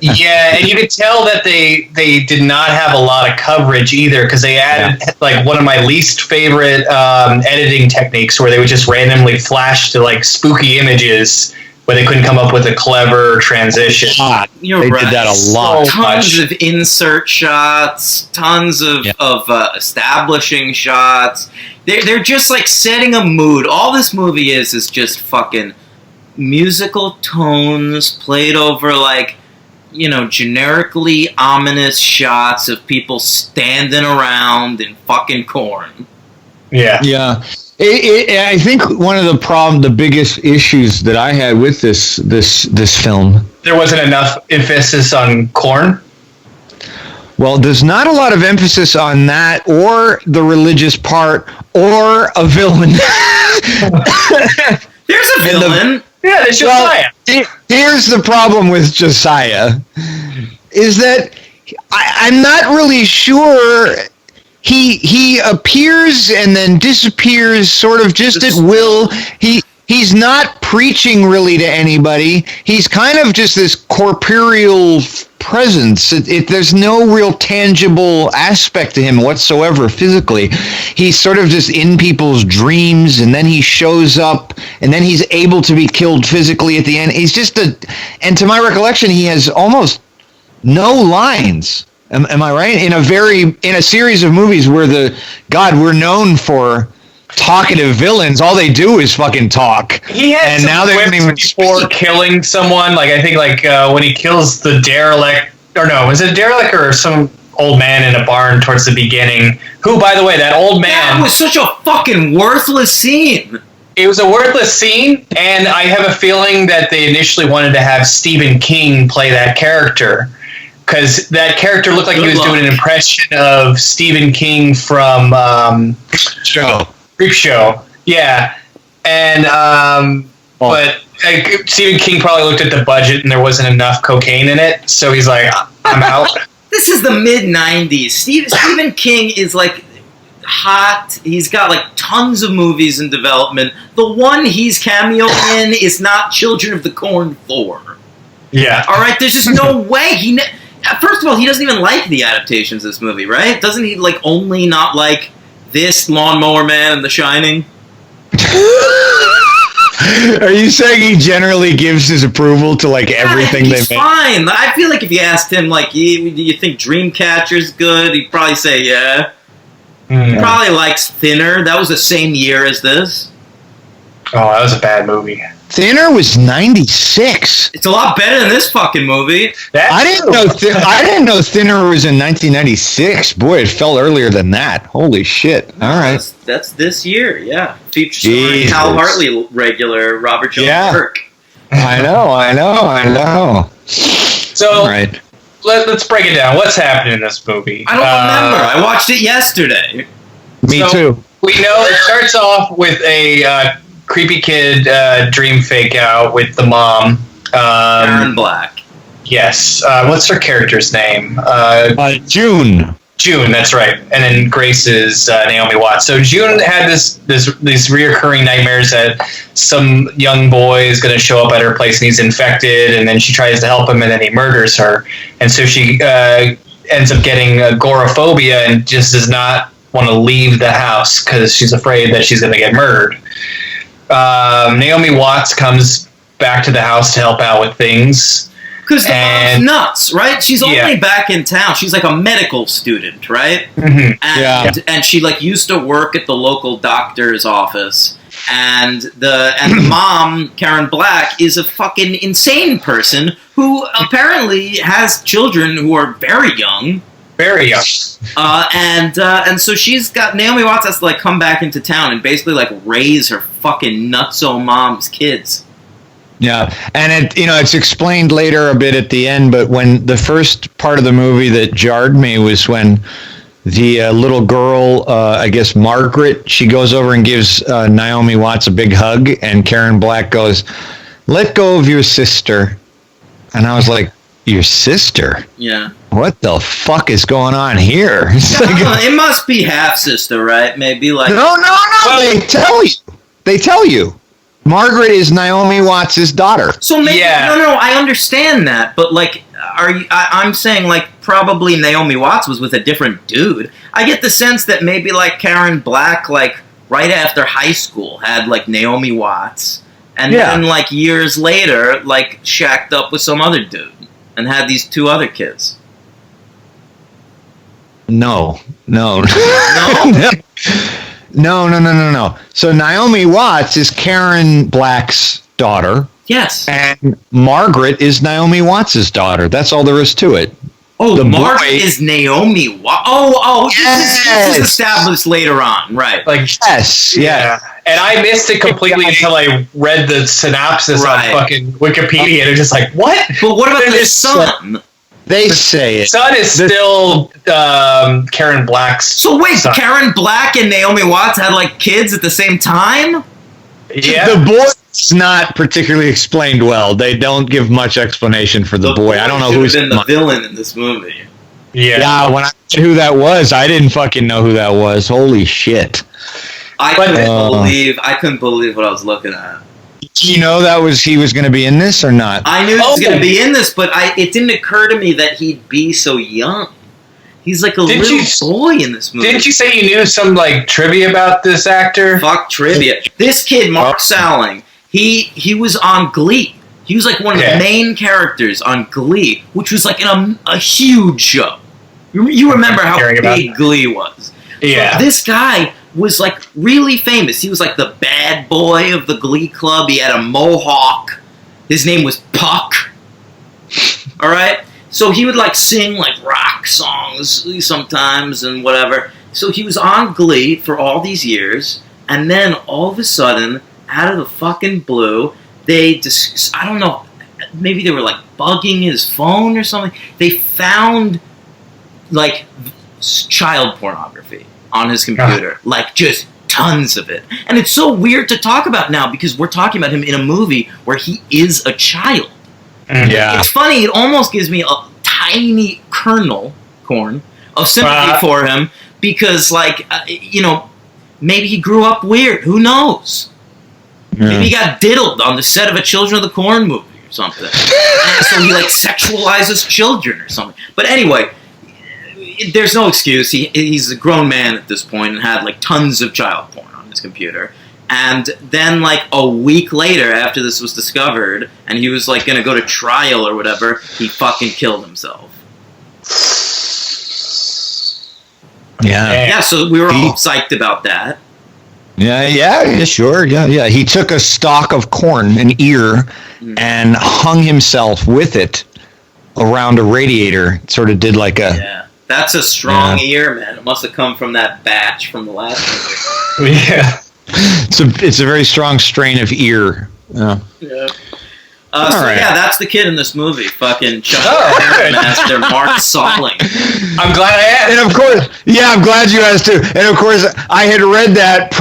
Yeah, and you could tell that they did not have a lot of coverage either, because they added like one of my least favorite editing techniques, where they would just randomly flash to like spooky images where they couldn't come up with a clever transition. You're They right. did that a lot. So Tons much. of insert shots, tons of establishing shots. They're just like setting a mood. All this movie is just fucking musical tones played over like, generically ominous shots of people standing around in fucking corn. Yeah. Yeah. I think one of the biggest issues that I had with this film. There wasn't enough emphasis on corn. Well, there's not a lot of emphasis on that, or the religious part, or a villain. There's a villain. Yeah, there's Josiah. Here's the problem with Josiah, is that I'm not really sure. He appears and then disappears, sort of just at will. He's not preaching really to anybody. He's kind of just this corporeal presence. There's no real tangible aspect to him whatsoever physically. He's sort of just in people's dreams, and then he shows up, and then he's able to be killed physically at the end. He's just and to my recollection, he has almost no lines. Am I right? In a series of movies where we're known for talkative villains, all they do is fucking talk. He had and some now they don't quips even before speak. killing someone. Like I think when he kills the derelict, or no, was it a derelict or some old man in a barn towards the beginning? Who, by the way, that old man. That was such a fucking worthless scene. It was a worthless scene, and I have a feeling that they initially wanted to have Stephen King play that character, because that character looked like he was doing an impression of Stephen King from Creepshow. Yeah, and but Stephen King probably looked at the budget and there wasn't enough cocaine in it, so he's like, I'm out. This is the mid-90s. Stephen King is like hot. He's got like tons of movies in development. The one he's cameo in is not Children of the Corn 4. Yeah. All right, there's just no way. First of all, he doesn't even like the adaptations of this movie, right? Doesn't he like only not like this Lawnmower Man and The Shining? Are you saying he generally gives his approval to like everything they he's make? Fine. I feel like if you asked him, like, do you think Dreamcatcher's good? He'd probably say yeah. He probably likes Thinner. That was the same year as this. Oh, that was a bad movie. Thinner was 96. It's a lot better than this fucking movie. I didn't know Thinner was in 1996. Boy, it fell earlier than that. Holy shit! All right, that's this year. Yeah, featuring Hal Hartley regular Robert Jones Burke. I know. So, all right. Let's break it down. What's happening in this movie? I don't remember. I watched it yesterday. Me too. We know it starts off with a creepy kid dream fake out with the mom. Karen Black. Yes. What's her character's name? June. June, that's right. And then Grace is Naomi Watts. So June had these reoccurring nightmares that some young boy is going to show up at her place and he's infected, and then she tries to help him and then he murders her. And so she ends up getting agoraphobia and just does not want to leave the house because she's afraid that she's going to get murdered. Naomi Watts comes back to the house to help out with things. Because the mom's nuts, right? She's only back in town. She's like a medical student, right? Mm-hmm. And she like used to work at the local doctor's office. And the mom, Karen Black, is a fucking insane person who apparently has children who are very young. Very young. And so she's got Naomi Watts has to like come back into town and basically like raise her fucking nutso mom's kids. Yeah, and it's explained later a bit at the end, but when the first part of the movie that jarred me was when the little girl, I guess Margaret, she goes over and gives Naomi Watts a big hug, and Karen Black goes, "Let go of your sister." And I was like, "Your sister? Yeah. What the fuck is going on here?" It must be half sister, right? Maybe like No. Well, they tell you. Margaret is Naomi Watts' daughter. So maybe no, I understand that, but like, I'm saying like probably Naomi Watts was with a different dude. I get the sense that maybe like Karen Black, like right after high school, had like Naomi Watts, and then like years later, like shacked up with some other dude and had these two other kids. No. No? No. So Naomi Watts is Karen Black's daughter. Yes. And Margaret is Naomi Watts' daughter. That's all there is to it. Oh, the Margaret is Naomi Watts. Oh, yes. This is established later on, right? Like yes, yeah. And I missed it completely until I read the synopsis on fucking Wikipedia, and it's just like, what? But what about the son? They say it. Son is still Karen Black's. So wait, son. Karen Black and Naomi Watts had like kids at the same time? Yeah. The boy's not particularly explained well. They don't give much explanation for the boy. I don't know who's been the villain in this movie. Yeah. When I said who that was, I didn't fucking know who that was. Holy shit. I couldn't believe what I was looking at. Do you know he was going to be in this or not? I knew he was going to be in this, but it didn't occur to me that he'd be so young. He's like a little boy in this movie. Didn't you say you knew some like trivia about this actor? Fuck trivia. This kid, Mark Salling, he was on Glee. He was like one of the main characters on Glee, which was like a huge show. You remember how big Glee was. Yeah. So this guy was like really famous. He was like the bad boy of the Glee Club. He had a mohawk. His name was Puck. All right? So he would like sing like rock songs sometimes and whatever. So he was on Glee for all these years, and then all of a sudden, out of the fucking blue, I don't know, maybe they were like bugging his phone or something. They found like child pornography on his computer, like just tons of it. And it's so weird to talk about now because we're talking about him in a movie where he is a child. Yeah. It's funny, it almost gives me a tiny corn of sympathy for him because, like, maybe he grew up weird. Who knows? Yeah. Maybe he got diddled on the set of a Children of the Corn movie or something. And so he like sexualizes children or something. But anyway, there's no excuse. He's a grown man at this point and had like tons of child porn on his computer. And then like a week later, after this was discovered, and he was like going to go to trial or whatever, he fucking killed himself. Yeah. So we were all psyched about that. Yeah, sure. Yeah. He took a stalk of corn, an ear, and hung himself with it around a radiator. Sort of did like a... Yeah. That's a strong ear, man. It must have come from that batch from the last movie. Yeah. It's a very strong strain of ear. Yeah. Right. Yeah, that's the kid in this movie. Fucking child master Mark Salling. I'm glad I asked. And of course, I'm glad you asked too. And of course, I had read that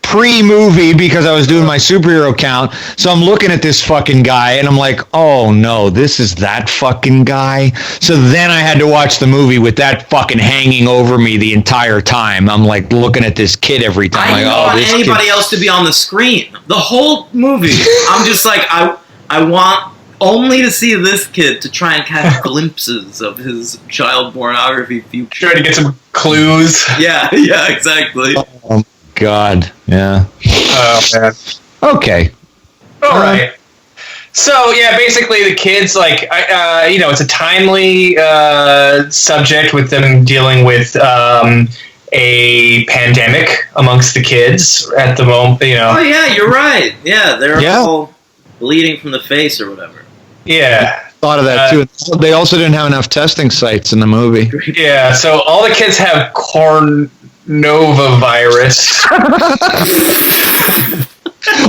pre-movie because I was doing my superhero count. So I'm looking at this fucking guy and I'm like, oh no, this is that fucking guy. So then I had to watch the movie with that fucking hanging over me the entire time. I'm like looking at this kid every time. I don't want anybody else to be on the screen. The whole movie, I'm just like, I want only to see this kid to try and catch glimpses of his child pornography future. Trying to get some clues. Yeah, exactly. Oh, God. Yeah. Oh, man. Okay. All right. So, yeah, basically the kids, like, it's a timely subject with them dealing with a pandemic amongst the kids at the moment, Oh, yeah, you're right. Yeah, they're all bleeding from the face or whatever. Yeah. Thought of that too. They also didn't have enough testing sites in the movie. Yeah, so all the kids have cornovavirus.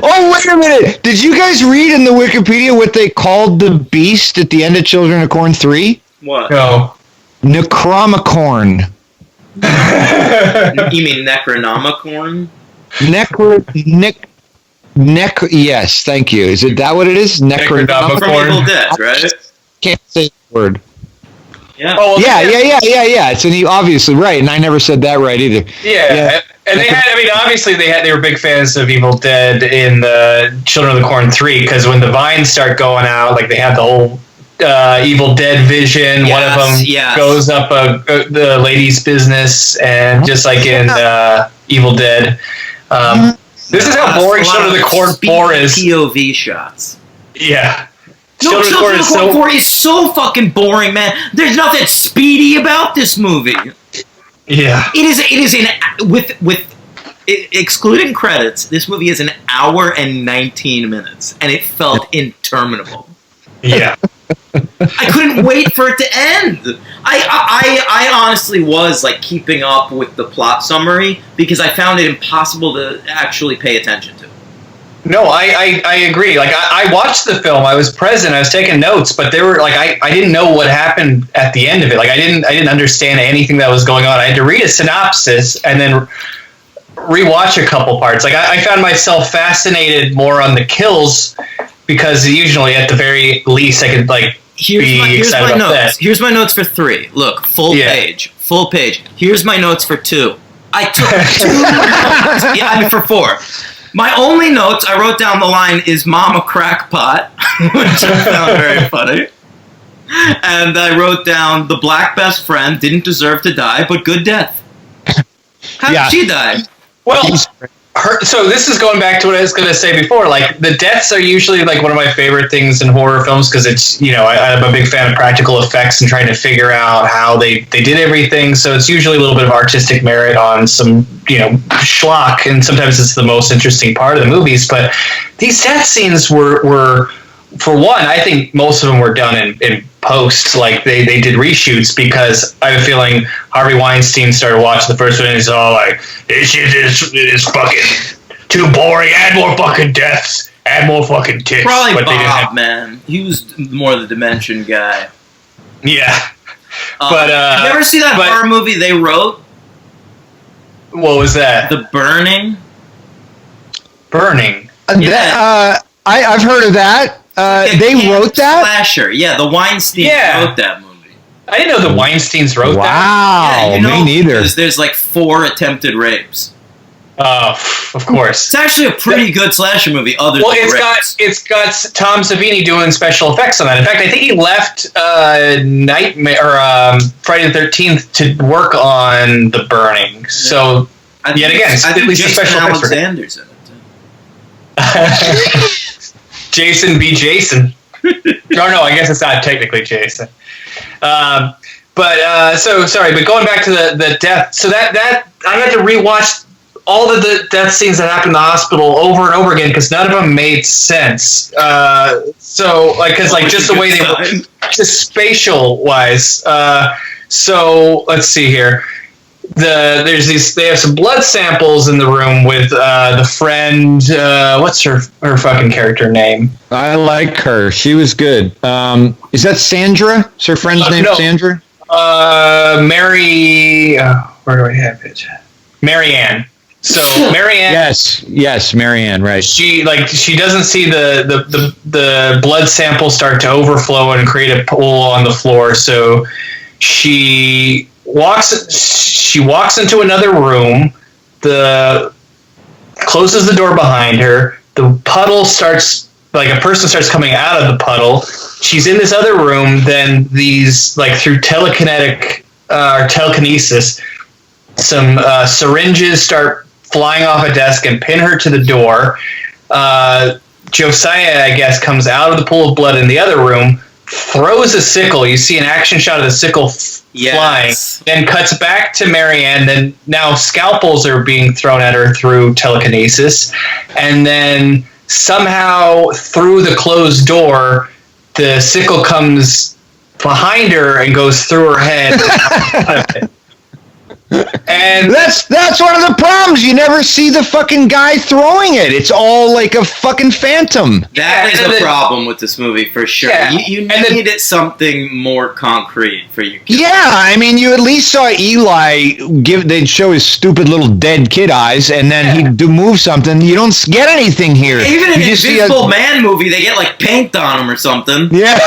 Oh, wait a minute. Did you guys read in the Wikipedia what they called the beast at the end of Children of Corn 3? What? No. Necromicorn. You mean Necronomicon? Yes, thank you. Is it that what it is? Necronomicon. From Evil Dead, right? Can't say the word. Yeah. Oh, yeah. It's obviously right, and I never said that right either. Yeah. And they had, obviously they were big fans of Evil Dead in the Children of the Corn 3, because when the vines start going out, like they have the whole Evil Dead vision. One of them goes up the lady's business, and just like in Evil Dead. This is how boring Children of the Corn 4 is. POV shots. Yeah. No, Children of the Corn 4 is so fucking boring, man. There's nothing speedy about this movie. Yeah. It is excluding credits, this movie is an hour and 19 minutes, and it felt interminable. Yeah. I couldn't wait for it to end. I honestly was like keeping up with the plot summary because I found it impossible to actually pay attention to. No, I agree. Like I watched the film, I was present, I was taking notes, but there were like I didn't know what happened at the end of it. Like I didn't understand anything that was going on. I had to read a synopsis and then rewatch a couple parts. Like I found myself fascinated more on the kills because usually at the very least I could like be excited about that. Here's my notes for 3. Look, full page. Here's my notes for 2. I took 2 for 4. My only notes, I wrote down the line, is Mama Crackpot, which I found very funny. And I wrote down, the black best friend didn't deserve to die, but good death. How did she die? Well, so this is going back to what I was going to say before. Like, the deaths are usually, like, one of my favorite things in horror films because it's, I'm a big fan of practical effects and trying to figure out how they did everything. So it's usually a little bit of artistic merit on some, schlock, and sometimes it's the most interesting part of the movies. But these death scenes were for one, I think most of them were done in post. Like, they did reshoots because I have a feeling Harvey Weinstein started watching the first one and he's all like, this shit is fucking too boring. Add more fucking deaths. Add more fucking tits. Probably but Bob, man. He was more the Dimension guy. Yeah. But did you ever see that horror movie they wrote? What was that? The Burning. Burning. I've heard of that. They wrote that? Slasher. Yeah, the Weinstein wrote that movie. I didn't know the Weinsteins wrote that. Wow, me neither. There's like 4 attempted rapes. Of course. It's actually a pretty good slasher movie. It's got Tom Savini doing special effects on that. In fact, I think he left Nightmare or Friday the 13th to work on The Burning. So yet again, at least the special effects. Alexander's in it. Jason B. Jason. No, I guess it's not technically Jason. So sorry, but going back to the death. So that I had to rewatch all of the death scenes that happened in the hospital over and over again because none of them made sense. Just the way they were, just spatial wise. So let's see here. They have some blood samples in the room with the friend. What's her fucking character name? I like her. She was good. Is that Sandra? Is her friend's name Sandra? Mary. Where do I have it? Marianne. So Marianne. Yes, Marianne. Right. She doesn't see the blood sample start to overflow and create a pool on the floor. So she walks into another room. Closes the door behind her. The puddle starts, like a person starts coming out of the puddle. She's in this other room. Then these, through telekinesis, some syringes start flying off a desk and pin her to the door. Josiah, I guess, comes out of the pool of blood in the other room, throws a sickle. You see an action shot of the sickle flying, then cuts back to Marianne. Then now scalpels are being thrown at her through telekinesis. And then somehow through the closed door, the sickle comes behind her and goes through her head. And that's one of the problems. You never see the fucking guy throwing it. It's all like a fucking phantom. That is a problem with this movie for sure. Yeah. You needed something more concrete for you. Yeah, I mean, you at least saw Eli they'd show his stupid little dead kid eyes, and then he'd move something. You don't get anything here. Even in an Invisible Man movie, they get paint on him or something. Yeah.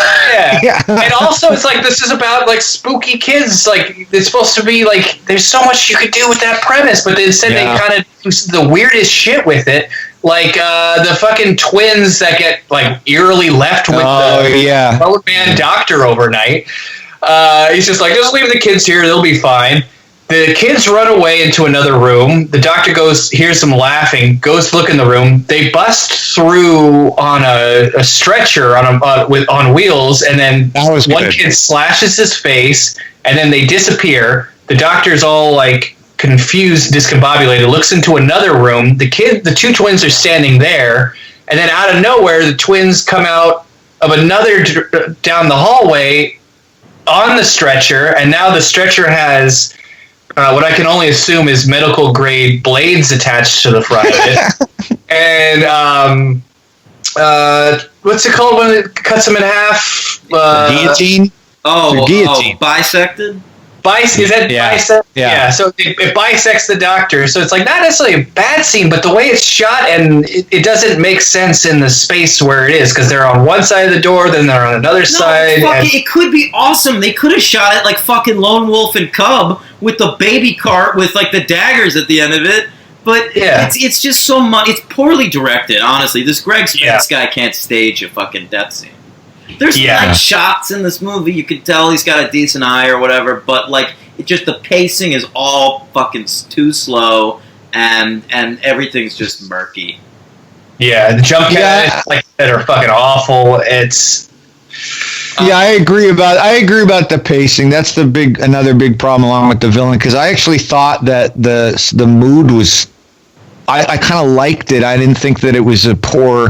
And also, it's this is about spooky kids. It's supposed to be there's so much you could do with that premise, but instead they kind of do the weirdest shit with it. The fucking twins that get eerily left with the old man doctor overnight. He's just just leave the kids here, they'll be fine. The kids run away into another room. The doctor hears them laughing, goes to look in the room. They bust through on a stretcher on wheels, and then one kid slashes his face, and then they disappear. The doctor's all confused, discombobulated, looks into another room. The two twins are standing there, and then out of nowhere, the twins come out of another down the hallway on the stretcher, and now the stretcher has what I can only assume is medical grade blades attached to the front of it. And what's it called when it cuts them in half? Guillotine. Guillotine. Bisected. Is that bisect? Yeah. So it bisects the doctor. So it's not necessarily a bad scene, but the way it's shot and it doesn't make sense in the space where it is because they're on one side of the door, then they're on another side. It could be awesome. They could have shot it like fucking Lone Wolf and Cub with the baby cart with the daggers at the end of it. But it's just so much. It's poorly directed, honestly. This Greg Spence guy can't stage a fucking death scene. There's shots in this movie. You can tell he's got a decent eye or whatever, but the pacing is all fucking too slow, and everything's just murky. Yeah, the jump cuts that are fucking awful. It's I agree about the pacing. That's another big problem along with the villain because I actually thought that the mood was. I kind of liked it. I didn't think that it was a poor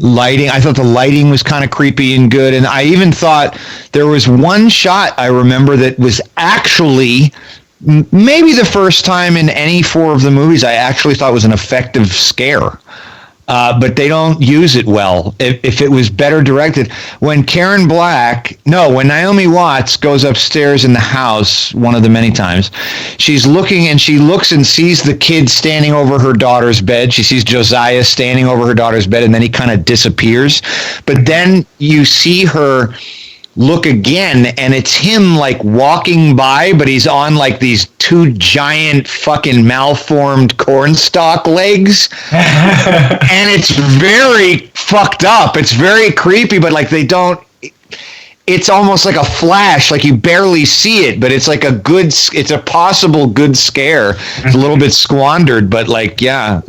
lighting. I thought the lighting was kind of creepy and good. And I even thought there was one shot I remember that was actually maybe the first time in any four of the movies I actually thought was an effective scare. But they don't use it well. If it was better directed, when Naomi Watts goes upstairs in the house, one of the many times, she's looking and she looks and sees the kid standing over her daughter's bed. She sees Josiah standing over her daughter's bed, and then he kind of disappears. But then you see her look again, and it's him like walking by, but he's on like these two giant fucking malformed cornstalk legs. And it's very fucked up. It's very creepy, but like it's almost like a flash, like you barely see it, but it's like it's a possible good scare. It's a little bit squandered, but like, yeah,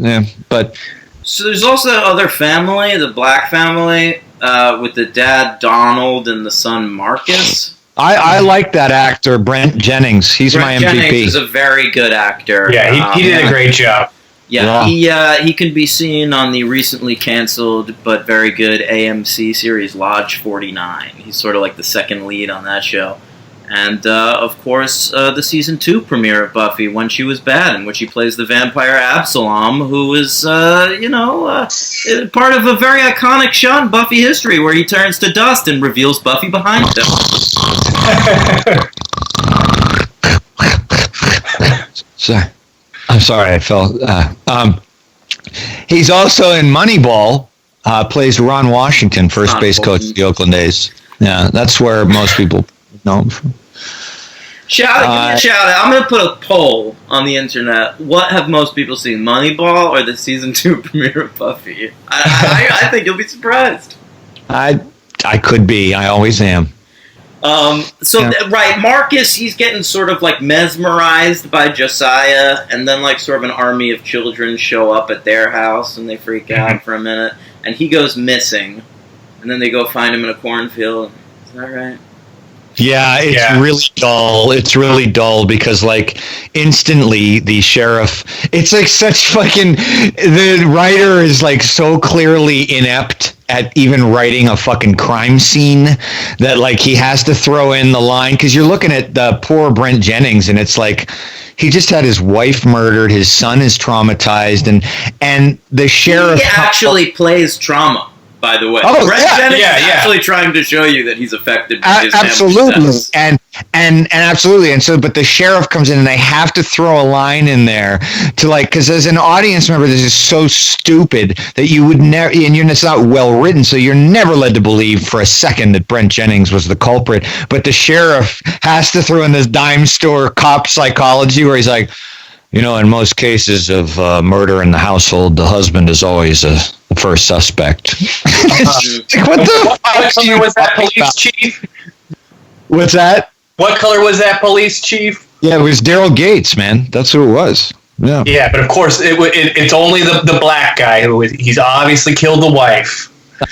but. So there's also that other family, the Black family, with the dad Donald and the son Marcus. I like that actor, Brent Jennings. He's Brent my MVP. Jennings is a very good actor. Yeah, he did a great job. Yeah, he can be seen on the recently canceled but very good AMC series Lodge 49. He's sort of like the second lead on that show. And, of course, the Season 2 premiere of Buffy, When She Was Bad, in which he plays the vampire Absalom, who is, part of a very iconic shot in Buffy history where he turns to dust and reveals Buffy behind him. Sorry. I'm sorry, I fell. He's also in Moneyball, plays Ron Washington, first base coach of the Oakland A's. Yeah, that's where most people know him from. Give me a shout out. I'm going to put a poll on the internet. What have most people seen, Moneyball or the Season 2 premiere of Buffy? I think you'll be surprised. I could be. I always am. Right, Marcus, he's getting sort of like mesmerized by Josiah, and then like sort of an army of children show up at their house, and they freak out for a minute, and he goes missing, and then they go find him in a cornfield. Is that right? Yeah, it's really dull. It's really dull because, like, instantly the sheriff. It's like such fucking. The writer is like so clearly inept at even writing a fucking crime scene that like he has to throw in the line because you're looking at the poor Brent Jennings and it's like he just had his wife murdered, his son is traumatized, and the sheriff he actually plays trauma. By the way, Brent Jennings is actually trying to show you that he's affected by his absolutely, and absolutely, and so, but the sheriff comes in, and they have to throw a line in there to like, because as an audience member, this is so stupid that you would never, and it's not well written, so you're never led to believe for a second that Brent Jennings was the culprit. But the sheriff has to throw in this dime store cop psychology where he's like, you know, in most cases of murder in the household, the husband is always the first suspect. Like, what color was that police chief? What's that? What color was that police chief? Yeah, it was Daryl Gates, man. That's who it was. Yeah. Yeah, but of course, it's only the black guy he's obviously killed the wife.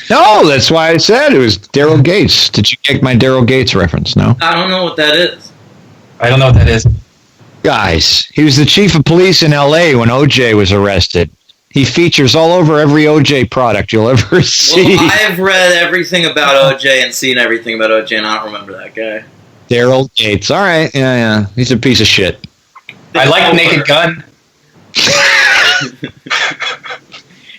No, that's why I said it was Daryl Gates. Did you get my Daryl Gates reference? No? I don't know what that is. I don't know what that is. Guys, he was the chief of police in L.A. when O.J. was arrested. He features all over every O.J. product you'll ever see. Well, I've read everything about O.J. and seen everything about O.J. and I don't remember that guy. Daryl Gates. All right. Yeah. He's a piece of shit. I like Naked Gun.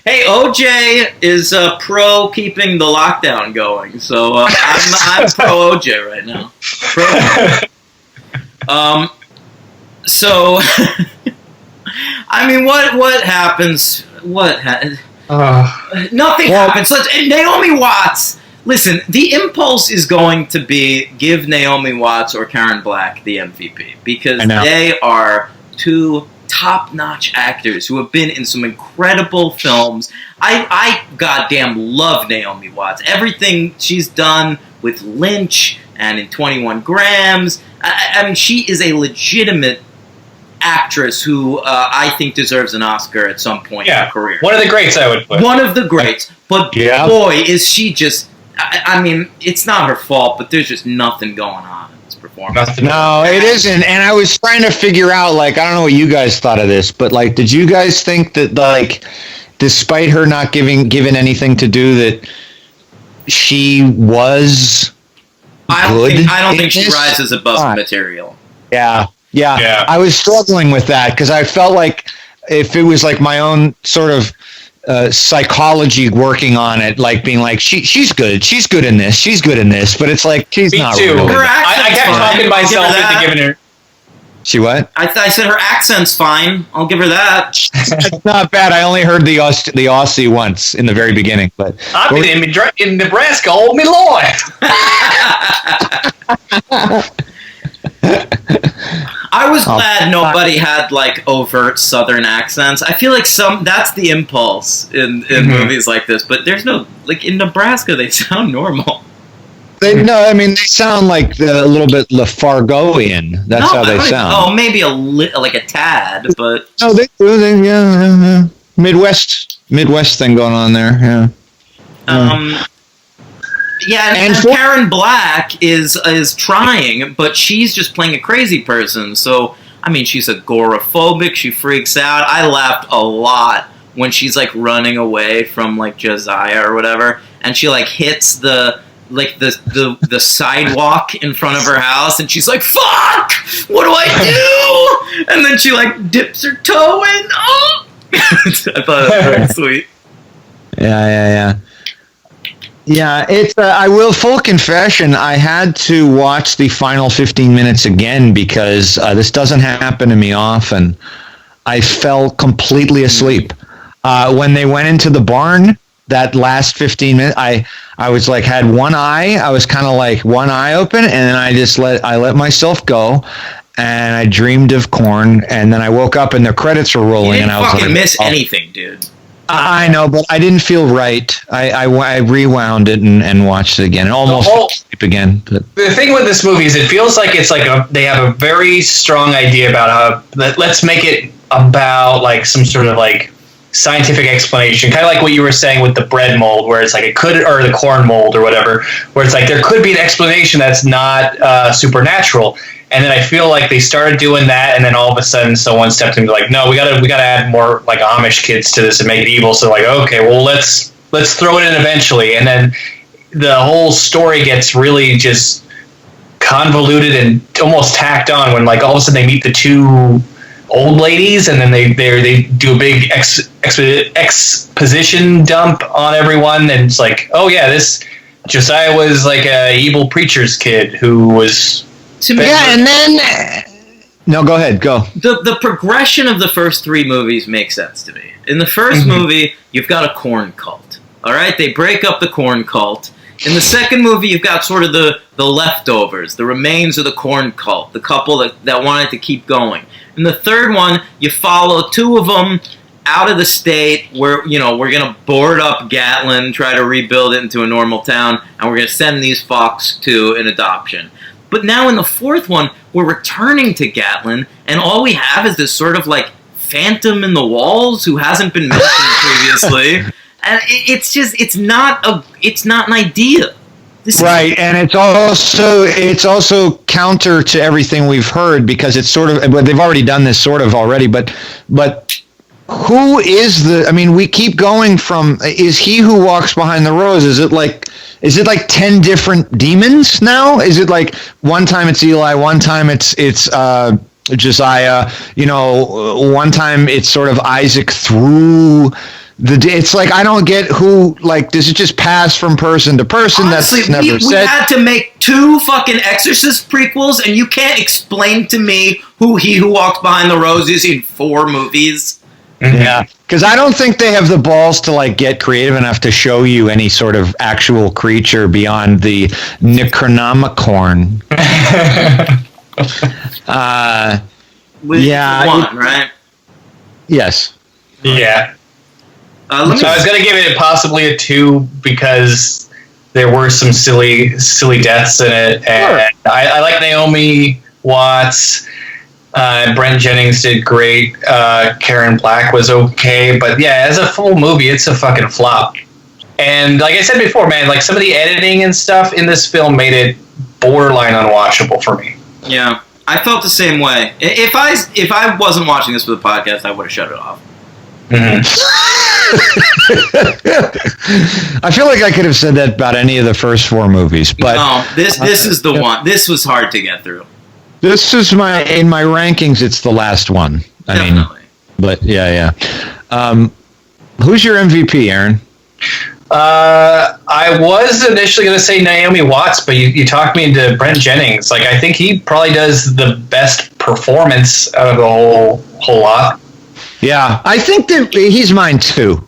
Hey, O.J. is pro keeping the lockdown going, so I'm pro O.J. right now. So, I mean, what happens? Nothing happens. Naomi Watts. Listen, the impulse is going to be give Naomi Watts or Karen Black the MVP because they are two top-notch actors who have been in some incredible films. I goddamn love Naomi Watts. Everything she's done with Lynch and in 21 Grams. I mean, she is a legitimate actress who I think deserves an Oscar at some point in her career. One of the greats, I would put. One of the greats. But boy, is she just... I mean, it's not her fault, but there's just nothing going on in this performance. No, it isn't. And I was trying to figure out, like, I don't know what you guys thought of this, but, like, did you guys think that, like, despite her not given anything to do, that she was I don't think she rises above the material. Yeah. I was struggling with that because I felt like if it was like my own sort of psychology working on it, like being like she's good in this, but it's like she's Me not too. really. I kept talking myself into giving her. She what? I said her accent's fine. I'll give her that. It's not bad. I only heard the Aussie once in the very beginning, but I've been in Nebraska all my life. I was glad nobody had like overt Southern accents. I feel like that's the impulse in movies like this, but there's no, like in Nebraska they sound normal. They sound like a little bit Lafargoian. That's how they sound. Oh, maybe like a tad, but no, they do. Yeah. Midwest thing going on there. Yeah. Yeah, and Karen Black is trying, but she's just playing a crazy person. So, I mean, she's agoraphobic. She freaks out. I laughed a lot when she's like running away from like Josiah or whatever, and she like hits the sidewalk in front of her house, and she's like, "Fuck! What do I do?" And then she like dips her toe in. Oh, I thought that was very sweet. Yeah, it's. I will full confession. I had to watch the final 15 minutes again because this doesn't happen to me often. I fell completely asleep when they went into the barn. That last 15 minutes, I was like had one eye. I was kind of like one eye open, and then I let myself go, and I dreamed of corn, and then I woke up and the credits were rolling, and I was like, miss anything, dude. I know, but I didn't feel right. I rewound it and watched it again, and almost fell asleep again. But the thing with this movie is it feels like it's like they have a very strong idea about how let's make it about like some sort of like scientific explanation, kind of like what you were saying with the bread mold, where it's like it could, or the corn mold or whatever, where it's like there could be an explanation that's not supernatural. And then I feel like they started doing that, and then all of a sudden someone stepped in and be like, no, we gotta add more like Amish kids to this and make it evil. So like, okay, well let's throw it in eventually. And then the whole story gets really just convoluted and almost tacked on when like all of a sudden they meet the two old ladies, and then they do a big exposition dump on everyone, and it's like, oh yeah, this Josiah was like a evil preacher's kid who was. Yeah, and then no, go ahead, go. The progression of the first three movies makes sense to me. In the first movie, you've got a corn cult. All right, they break up the corn cult. In the second movie, you've got sort of the leftovers, the remains of the corn cult, the couple that wanted to keep going. In the third one, you follow two of them out of the state where, we're going to board up Gatlin, try to rebuild it into a normal town, and we're going to send these fucks to an adoption. But now in the fourth one, we're returning to Gatlin, and all we have is this sort of like phantom in the walls who hasn't been mentioned previously. And it's not an idea. Right, and it's also counter to everything we've heard, because it's sort of, but they've already done this sort of already, but who is we keep going from, is he who walks behind the rose? Is it like 10 different demons now? Is it like one time it's Eli, one time it's Josiah, one time it's sort of Isaac through it's like, I don't get who, like, does it just pass from person to person? Honestly, that's never said. We had to make 2 fucking Exorcist prequels, and you can't explain to me who he who walks behind the rose is in 4 movies. Yeah, because I don't think they have the balls to like get creative enough to show you any sort of actual creature beyond the Necronomicon. Right? Yes. Yeah. I was going to give it possibly a 2 because there were some silly deaths in it, and sure. I like Naomi Watts. Brent Jennings did great. Karen Black was okay, but yeah, as a full movie, it's a fucking flop. And like I said before, man, like some of the editing and stuff in this film made it borderline unwatchable for me. Yeah, I felt the same way. If I wasn't watching this for the podcast, I would have shut it off. Mm-hmm. I feel like I could have said that about any of the first 4 movies, but no, this is the one. This was hard to get through. This is in my rankings. It's the last one. Definitely. But yeah. Who's your MVP, Aaron? I was initially going to say Naomi Watts, but you talked me into Brent Jennings. Like, I think he probably does the best performance out of the whole lot. Yeah, I think that he's mine too.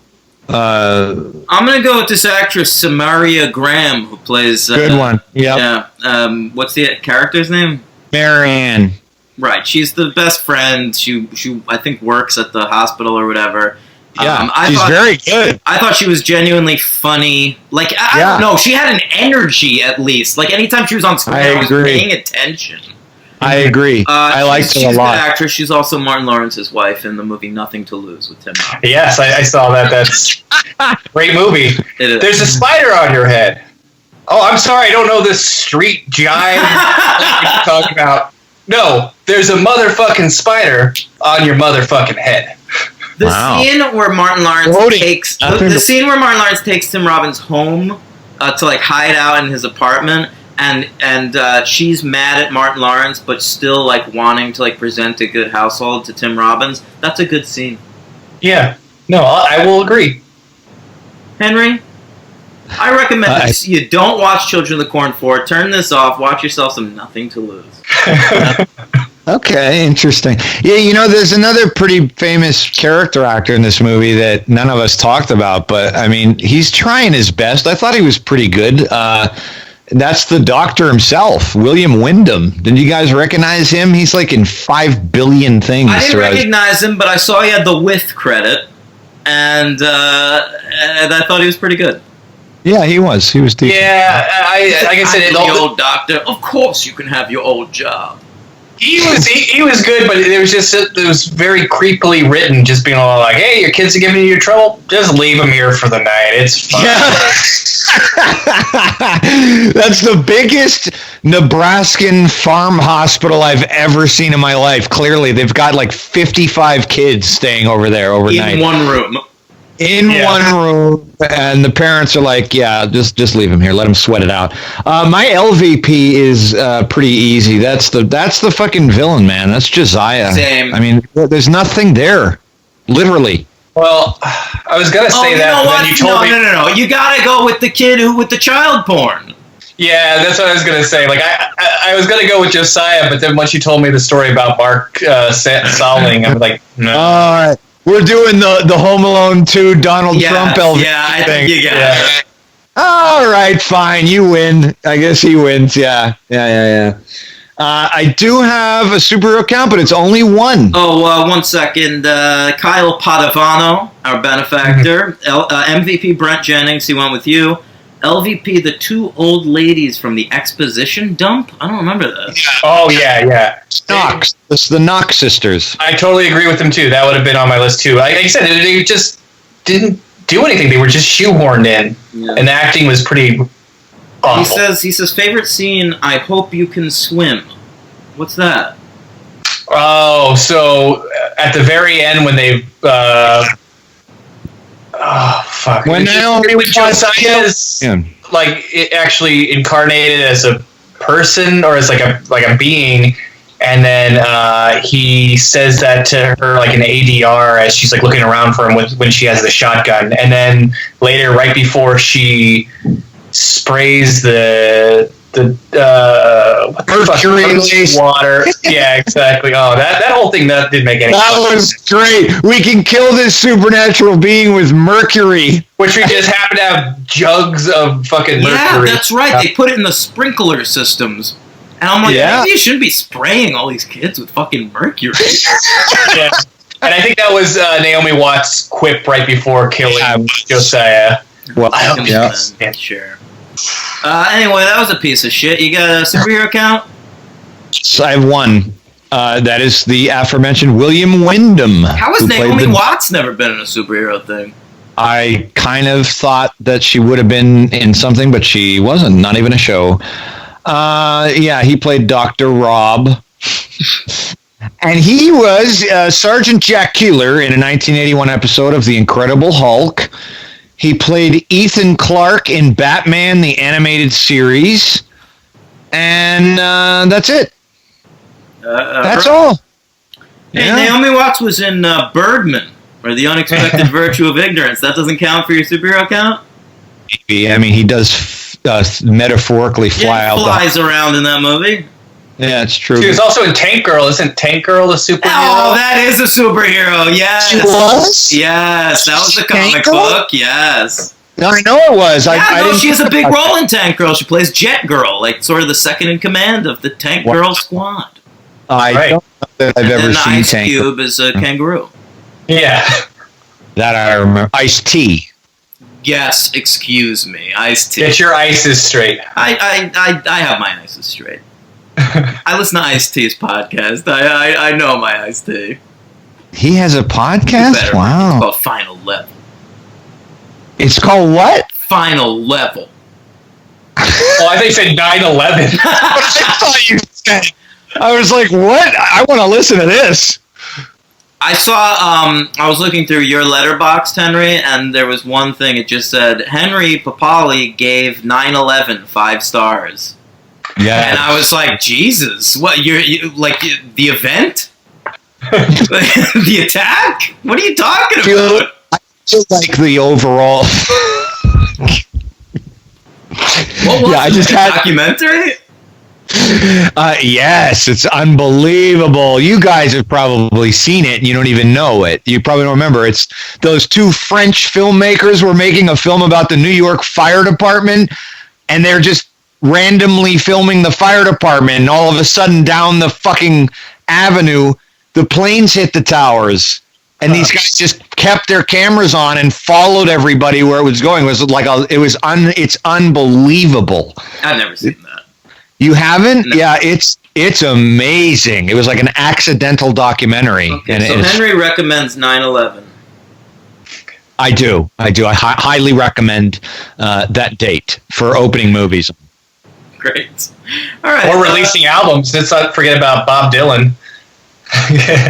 I'm gonna go with this actress Samaria Graham, who plays. Good one. Yep. Yeah. What's the character's name? Marianne. Right. She's the best friend. She I think works at the hospital or whatever. Yeah, she's very good. I thought she was genuinely funny. Like, I don't know. She had an energy, at least. Like, anytime she was on screen, I was paying attention. I agree. I liked her a lot. She's a good actress. She's also Martin Lawrence's wife in the movie Nothing to Lose with Tim Robbins. Yes, I saw that. That's a great movie. There's a spider on your head. Oh, I'm sorry. I don't know this street giant you're talking about. No, there's a motherfucking spider on your motherfucking head. The scene where Martin Lawrence takes Tim Robbins home to like hide out in his apartment, and she's mad at Martin Lawrence, but still like wanting to like present a good household to Tim Robbins. That's a good scene. Yeah, no, I will agree. Henry, I recommend that you don't watch Children of the Corn 4. Turn this off. Watch yourself some Nothing to Lose. Okay, interesting. Yeah, there's another pretty famous character actor in this movie that none of us talked about, but I mean, he's trying his best. I thought he was pretty good. That's the doctor himself, William Wyndham. Didn't you guys recognize him? He's like in 5 billion things. I didn't recognize him, but I saw he had the with credit, and I thought he was pretty good. Yeah, he was. He was decent. Yeah, like I said, the old doctor. Of course, you can have your old job. He was good, but it was very creepily written, just being all like, "Hey, your kids are giving you trouble. Just leave them here for the night. It's fine." Yeah. That's the biggest Nebraskan farm hospital I've ever seen in my life. Clearly, they've got like 55 kids staying over there overnight in one room. One room, and the parents are like, "Yeah, just leave him here. Let him sweat it out." My LVP is pretty easy. That's the fucking villain, man. That's Josiah. Same. I mean, there's nothing there, literally. Well, I was gonna say that, but then you told me. No. You gotta go with the kid with the child porn. Yeah, that's what I was gonna say. Like, I was gonna go with Josiah, but then once you told me the story about Mark Salling, I'm like, no. All right. We're doing the Home Alone 2 Donald Trump LVP I thing. think you got it. All right, fine. You win. I guess he wins. Yeah. I do have a superhero count, but it's only one. Oh, 1 second. Kyle Padavano, our benefactor. MVP Brent Jennings, he went with you. LVP, the 2 old ladies from the exposition dump? I don't remember that. Oh, yeah. Knox. It's the Knox sisters. I totally agree with them, too. That would have been on my list, too. Like I said, they just didn't do anything. They were just shoehorned in. Yeah. And the acting was pretty awful. He says, favorite scene, I hope you can swim. What's that? Oh, so at the very end when they... oh, fuck. When Josiah is like it actually incarnated as a person or as like a being, and then he says that to her like an ADR as she's like looking around for him when she has the shotgun, and then later, right before she sprays the mercury water. Yeah, exactly. Oh, that whole thing that didn't make any sense. That was great. We can kill this supernatural being with mercury. Which we just happen to have jugs of fucking mercury. Yeah, that's right. They put it in the sprinkler systems. And I'm like, maybe you shouldn't be spraying all these kids with fucking mercury. Yeah. And I think that was Naomi Watts' quip right before killing Josiah. Well, I hope sure. Anyway, that was a piece of shit. You got a superhero count? I have one. That is the aforementioned William Wyndham. How has Naomi Watts never been in a superhero thing? I kind of thought that she would have been in something, but she wasn't. Not even a show. He played Dr. Rob. And he was Sergeant Jack Keeler in a 1981 episode of The Incredible Hulk. He played Ethan Clark in Batman, the animated series. And that's it. That's all. Hey, Naomi Watts was in Birdman, or The Unexpected Virtue of Ignorance. That doesn't count for your superhero count? Maybe. I mean, he does metaphorically fly out. He flies around in that movie. Yeah, it's true. She was also in Tank Girl. Isn't Tank Girl a superhero? Oh, that is a superhero. Yes. She was? Yes, that was the comic book. Yes. I know it was. She has a big role in Tank Girl. She plays Jet Girl, like sort of the second in command of the Tank Girl squad. I don't know that I've ever seen Ice Tank Girl. Cube is a kangaroo. Yeah. That I remember. Ice-T. Yes, excuse me, Ice-T. Get your ices straight. I have my ices straight. I listen to Ice-T's podcast. I know my Ice-T. He has a podcast? Wow. It's called Final Level. It's called what? Final Level. Oh, I think you said 9/11. I thought you said. I was like, what? I want to listen to this. I saw, I was looking through your letterbox, Henry, and there was one thing. It just said, Henry Papali gave 9/11 5 stars. Yeah. And I was like, Jesus, what, the event? The attack? What are you talking about? I feel like the overall. What was I just had documentary? Yes, it's unbelievable. You guys have probably seen it and you don't even know it. You probably don't remember. It's those 2 French filmmakers were making a film about the New York Fire Department, and they're just randomly filming the fire department, and all of a sudden down the fucking avenue, the planes hit the towers. And these guys just kept their cameras on and followed everybody where it was going. It was like it's unbelievable. I've never seen that. You haven't? No. Yeah, it's amazing. It was like an accidental documentary. Okay, and so Henry recommends 9/11. I do. I highly recommend that date for opening movies. Great. All right. Or releasing albums. Let's not forget about Bob Dylan.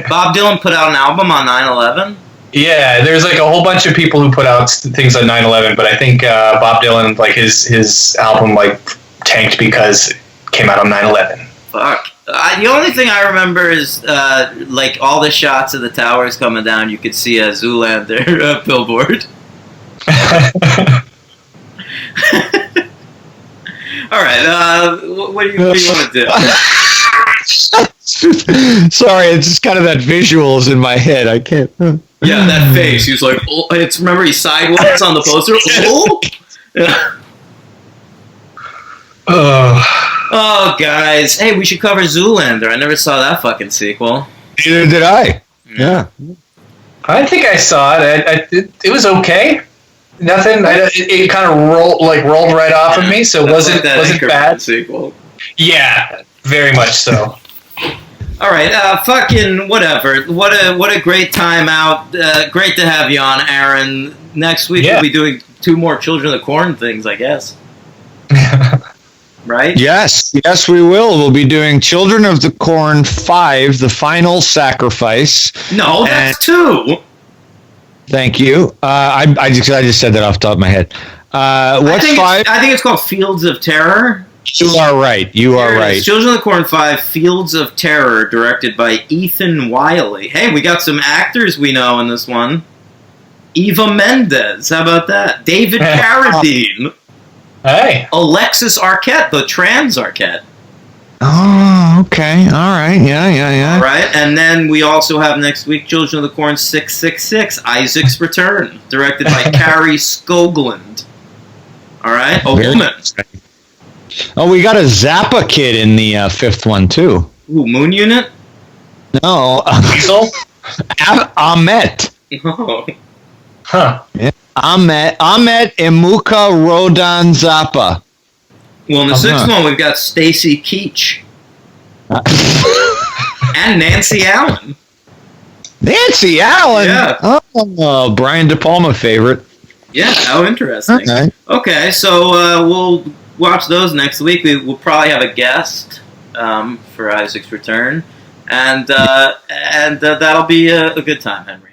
Bob Dylan put out an album on 9/11? Yeah, there's like a whole bunch of people who put out things on 9/11, but I think Bob Dylan, like his album, like tanked because it came out on 9/11. Fuck. The only thing I remember is like all the shots of the towers coming down. You could see a Zoolander billboard. All right. What do you want to do? Sorry, it's just kind of that visuals in my head. I can't. Yeah, that face. He was like, oh, remember he's sideways on the poster? Oh, yeah. Oh, guys. Hey, we should cover Zoolander. I never saw that fucking sequel. Neither did I. Yeah. I think I saw it. It was okay. Nothing. It kind of rolled right off of me, so it wasn't bad. Sequel. Yeah, very much so. All right, fucking whatever. What a great time out. Great to have you on, Aaron. Next week we'll be doing 2 more Children of the Corn things, I guess. Right? Yes, we will. We'll be doing Children of the Corn 5, The Final Sacrifice. No, that's 2. Thank you. I just said that off the top of my head. What's 5? I think it's called Fields of Terror. You are right. Children of the Corn 5, Fields of Terror, directed by Ethan Wiley. Hey, we got some actors we know in this one. Eva Mendes, how about that? David Carradine. Hey. Alexis Arquette, the trans Arquette. Oh, okay. All right. Yeah. All right, and then we also have next week Children of the Corn 666, Isaac's Return, directed by Carrie Skoglund. All right, a woman. Oh, we got a Zappa kid in the 5th one, too. Ooh, Moon Unit? No. Diesel? Ahmet. Oh. Huh. Yeah. Ahmet Emuka Rodan Zappa. Well, in the 6th one, we've got Stacy Keach. And Nancy Allen. Nancy Allen? Yeah. Oh, Brian De Palma favorite. Yeah, how interesting. Okay, so we'll watch those next week. We'll probably have a guest for Isaac's Return. And that'll be a good time, Henry.